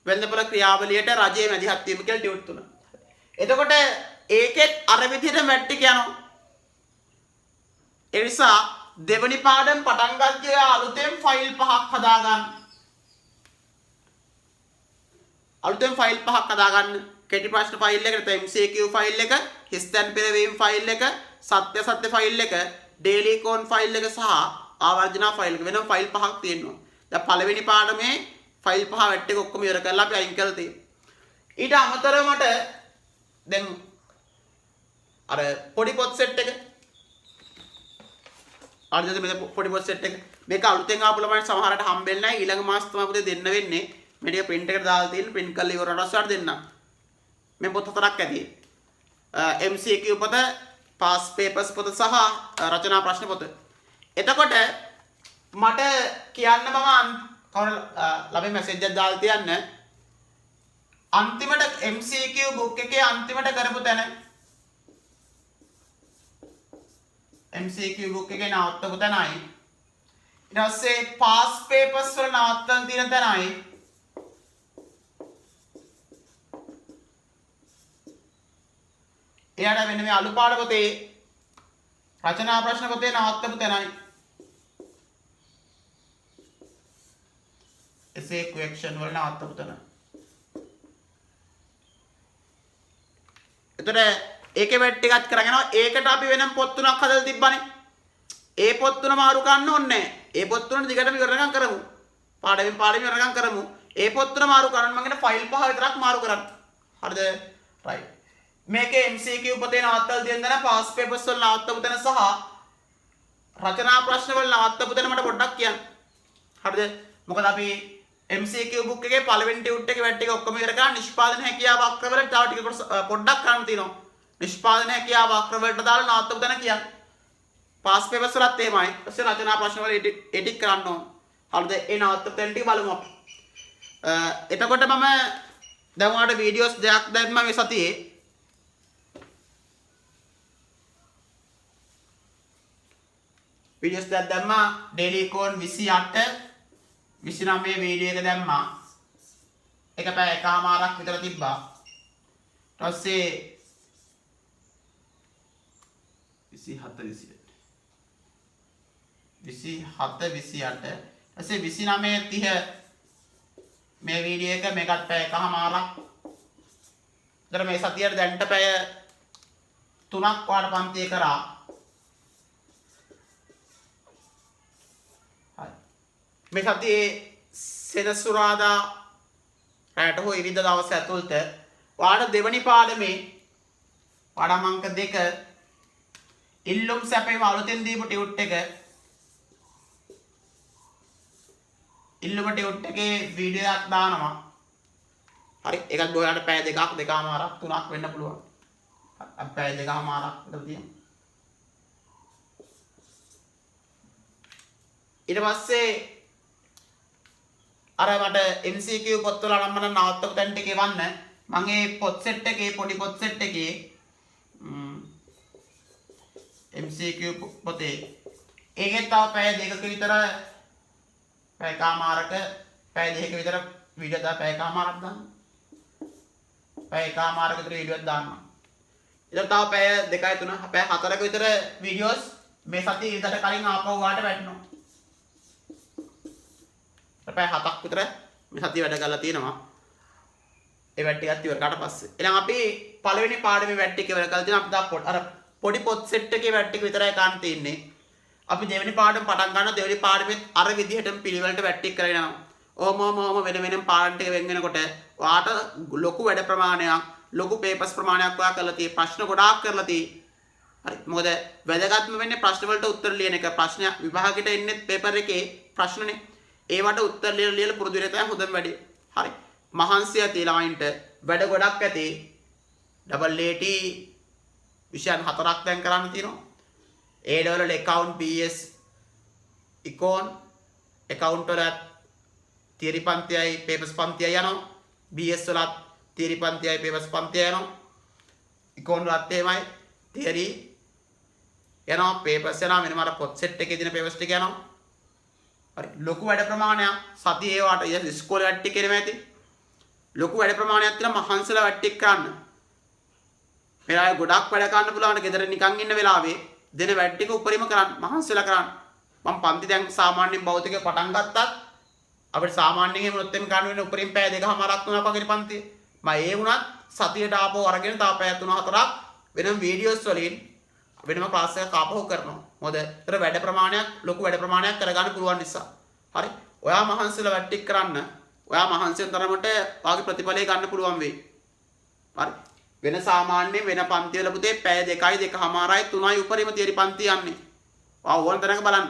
වෙළඳපොළ ක්‍රියාවලියට රජයේ මැදිහත් වීම කියලා ටියුට් තුන. එතකොට ඒකෙත් අර විදිහට මැට් ටික යනවා. ඒ නිසා දෙවෙනි පාඩම් පටන් ගත්තේ අලුතෙන් ෆයිල් 5ක් හදාගන්න. අලුතෙන් ෆයිල් 5ක් හදාගන්න. කෙටි ප්‍රශ්න ෆයිල් එක, MCQ ෆයිල් එක, හිස්තැන් පෙරවීම ෆයිල් එක, සත්‍ය ෆයිල් එක, ඩේලි කෝන් ෆයිල් එක සහ ආවර්ජන ෆයිල් එක වෙනම ෆයිල් 5ක් තියෙනවා. දැන් පළවෙනි පාඩමේ ෆයිල් 5 වැට් එක ඔක්කොම ඉවර කරලා අපි අයින් කරලා තියෙනවා. ඊට අමතරව මට දැන් අර පොඩි පොත් සෙට් එක අර්ධද මේ පොඩි පොත් සෙට් එක මේක අලුතෙන් ආපු ළමයින්ට සමහරට හම්බෙන්නේ නැහැ. ඊළඟ මාස තමයි පුතේ දෙන්න වෙන්නේ. මේ ටික print එකට දාලා තියෙන print කරලා ඉවර රසාර දෙන්න. මේ පොත් හතරක් ඇති. MCQ පොත, pass papers පොත සහ රචනා ප්‍රශ්න පොත. එතකොට මට කියන්න මම ළමයි මැසේජ් එකක් දාලා තියන්න. අන්තිමට MCQ book එකේ අන්තිමට කරපු තැන MCQ book එකේ නවත්තපු තැනයි. ඊට පස්සේ pass papers වල නවත්තන තියෙන තැනයි. එයාට වෙන මේ අලු පාඩ පොතේ රචනා ප්‍රශ්න පොතේ නවත්තපු තැනයි. essay question වල නවත්තපු තැන. එතකොට ඒකේ වැට් ටිකක් කරගෙන ඒකට අපි වෙනම පොත් තුනක් හදලා තිබ්බනේ. ඒ පොත් තුන මාරු කරන්න ඕනේ නැහැ. ඒ පොත් තුන දිගටම ඉවරනකම් කරමු. පාඩමින් ඉවරනකම් කරමු. ඒ පොත් තුන මාරු කරන්න මම කියන ෆයිල් 5 විතරක් මාරු කරන්න. හරිද? right. මේකේ MCQ පොතේ නවත්තලා තියෙන දන පාස් පේපර්ස් වල නවත්තපු තැන සහ රචනා ප්‍රශ්න වල නවත්තපු තැන මට පොඩ්ඩක් කියන්න. හරිද? මොකද අපි MCQ book එකේ පළවෙනි ටියුට් එකේ වැට් ටික ඔක්කොම ඉවර කරලා නිෂ්පාදන හැකියාව අක්‍රවලට තව ටික පොඩ්ඩක් කරන්න තියෙනවා. නිෂ්පාදන හැකියාව අක්‍රවලට දාලා නවත්තපු තැන කියන්න. පාස් පේපර්ස් වලත් එහෙමයි. ඊපස්සේ රචනා ප්‍රශ්න වල එඩිට් කරන්න ඕන. හරිද? ඒ නවත්තපු තැන ටික බලමු අපි. එතකොට මම දැන් ඔයාලට වීඩියෝස් දෙකක් දැම්මා මේ සතියේ. වීඩියෝස් දෙකක් දැම්මා. ඩේලි කෝන් 28 29 වීඩියෝ එක දැම්මා. එක පැය එකමාරක් විතර තිබ්බා. පස්සේ 27 28 ඊපස්සේ 29 30 මේ වීඩියෝ එක මේකත් පැය එකමාරක්. ඒතර මේ සතියේ දැන්ට පැය 3ක් වාට පන්තිය කරා. හරි. මේ සතියේ සෙනසුරාදා රැට හෝ ඉරිදා දවස් ඇතුළත වාට දෙවනි පාඩමේ පාඩම් අංක 2 ඉල්ලුම් සැපයීම අලුතෙන් දීපු ටියුට් එක ඉල්ලුම ටියුට් එකේ වීඩියෝ එකක් දානවා. හරි. ඒකත් ඔයාලට පැය දෙකක් දෙකමාරක් 3ක් වෙන්න පුළුවන්. පැය දෙකමාරක් විතර තියෙනවා. ඊට පස්සේ අර මට MCQ පොත්වල නම් මම නවත්තපු තැන් ටික එවන්න. මම ඒ පොත් සෙට් එකේ පොඩි පොත් සෙට් එකේ MCQ පොතේ ඒකේ තව පැය දෙකක විතර පැය කමාරක පැය දෙකක විතර වීඩියෝ දා පැය කමාරක් දාන්න. පැය කමාරක විතර වීඩියෝස් දාන්නවා. ඊට තව පැය 2යි 3 පැය 4ක විතර වීඩියෝස් මේ සතිය ඉඳලා කලින් ආපහු වාට වැටෙනවා. පැය 7ක් විතර මේ සතිය වැඩ කරලා තියෙනවා. ඒ වැඩ ටිකත් ඉවර කරලා පස්සේ එහෙනම් අපි පළවෙනි පාඩමේ වැඩ ටික ඉවර කරලා තියෙනවා. අපි තා අර පොඩි පොත් සෙට් එකේ වැඩ ටික විතරයි ගන්න තියෙන්නේ. අපි දෙවෙනි පාඩම පටන් ගන්නවා. දෙවෙනි පාඩමෙත් අර විදිහටම පිළිවෙලට වැඩ ටික කරගෙන යනවා. ඕම වෙන වෙනම පාඩම් ටික වෙන් වෙනකොට ඔයාට ලොකු වැඩ ප්‍රමාණයක් ලොකු පේපර්ස් ප්‍රමාණයක් ඔයා කරලා තියෙයි. ප්‍රශ්න ගොඩාක් කරලා තියෙයි. හරි. මොකද වැදගත්ම වෙන්නේ ප්‍රශ්න වලට උත්තර ලියන එක. ප්‍රශ්න විභාගෙට එන්නේ පේපර් එකේ ප්‍රශ්නනේ. ඒවට උත්තර ලියලා පුරුදු වෙන තමයි හොඳම වැඩේ. හරි. මහන්සිය ඇති ළමයින්ට වැඩ ගොඩක් ඇති. ඩබල් AT විෂයන් 4ක් දැන් කරන්න තියෙනවා. A level account PS econ account වල theory පන්තියයි papers පන්තියයි යනවා. BS වලත් theory පන්තියයි papers පන්තියයි යනවා. econ වලත් එහෙමයි theory යනවා papers යනවා. මෙන්න මාර පොත් සෙට් එකේ දින papers ටික යනවා. හරි. ලොකු වැඩ ප්‍රමාණයක් සතියේ වාට ඉස්කෝලේ වැඩ ටික එනවා ඇති. ලොකු වැඩ ප්‍රමාණයක් තියෙනවා මහන්සලා වැඩ ටික කරන්න. මෙලා ගොඩක් වැඩ කරන්න පුළුවන්. ගෙදර නිකන් ඉන්න වෙලාවේ දෙන වැඩ ටික උපරිම කරන්න මහන්සියලා කරන්න. මම පන්ති දැන් සාමාන්‍යයෙන් භෞතික පටන් ගත්තත් අපිට සාමාන්‍යයෙන් එහෙම නොත් එම් ගන්න වෙන උපරිම පැය දෙකමාරක් 3ක් වගේ පන්ති. මම ඒ වුණත් සතියට ආපහු අරගෙන තා පැය 3-4ක් වෙනම වීඩියෝස් වලින් වෙනම ක්ලාස් එකක් ආපහු කරනවා. මොකද ඒතර වැඩ ප්‍රමාණයක් ලොකු වැඩ ප්‍රමාණයක් කරගන්න පුළුවන් නිසා. හරි. ඔයා මහන්සියලා වැඩ ටික කරන්න. ඔයා මහන්සියෙන් තරමට වාගේ ප්‍රතිඵලය ගන්න පුළුවන් වෙයි. හරි. වෙන සාමාන්‍ය වෙන පන්ති වල පුතේ පැය 2යි 2:00යි 3යි උපරිම තියරි පන්ති යන්නේ. ඔයා ඕන තරක බලන්න.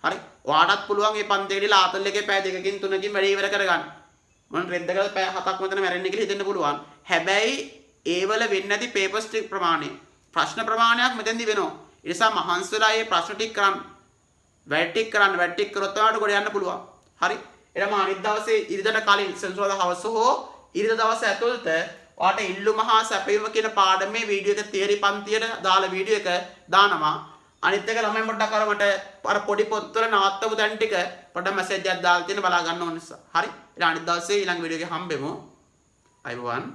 හරි. ඔයාටත් පුළුවන් මේ පන්තියේ ගිහලා ආතල් එකේ පැය 2කින් 3කින් වැඩි ඉවර කරගන්න. මොන රෙද්දකට පැය 7ක් මෙතන මැරෙන්න කියලා හිතෙන්න පුළුවන්. හැබැයි ඒ වල වෙන්නේ නැති පේපර්ස් ටික ප්‍රමාණය ප්‍රශ්න ප්‍රමාණයක් මෙතෙන්දි වෙනවා. ඒ නිසා මහන්සියලා මේ ප්‍රශ්න ටික කරන්න. වැඩ ටික කරන්න. වැඩ ටික කරොත් ඔයාලට ගොඩ යන්න පුළුවන්. හරි. එනම අනිත් දවසේ ඉරිදට කලින් සෙන්සුරාදා හවස හෝ ඉරිදා දවස ඇතුළත ඔයාට ඉල්ලුම හා සැපයීම කියන පාඩමේ වීඩියෝ එක තියරි පන්තියට දාලා වීඩියෝ එක දානවා. අනිත් එක ළමයි පොඩ්ඩක් අර මට අර පොඩි පොත්වල නවත්තපු දැන් ටික පොඩ්ඩක් මැසේජ් එකක් දාලා තියෙන බලා ගන්න ඕන නිසා. හරි. ඊට අනිත් දවසේ ඊළඟ වීඩියෝ එකේ හම්බෙමු. අයබෝවන්.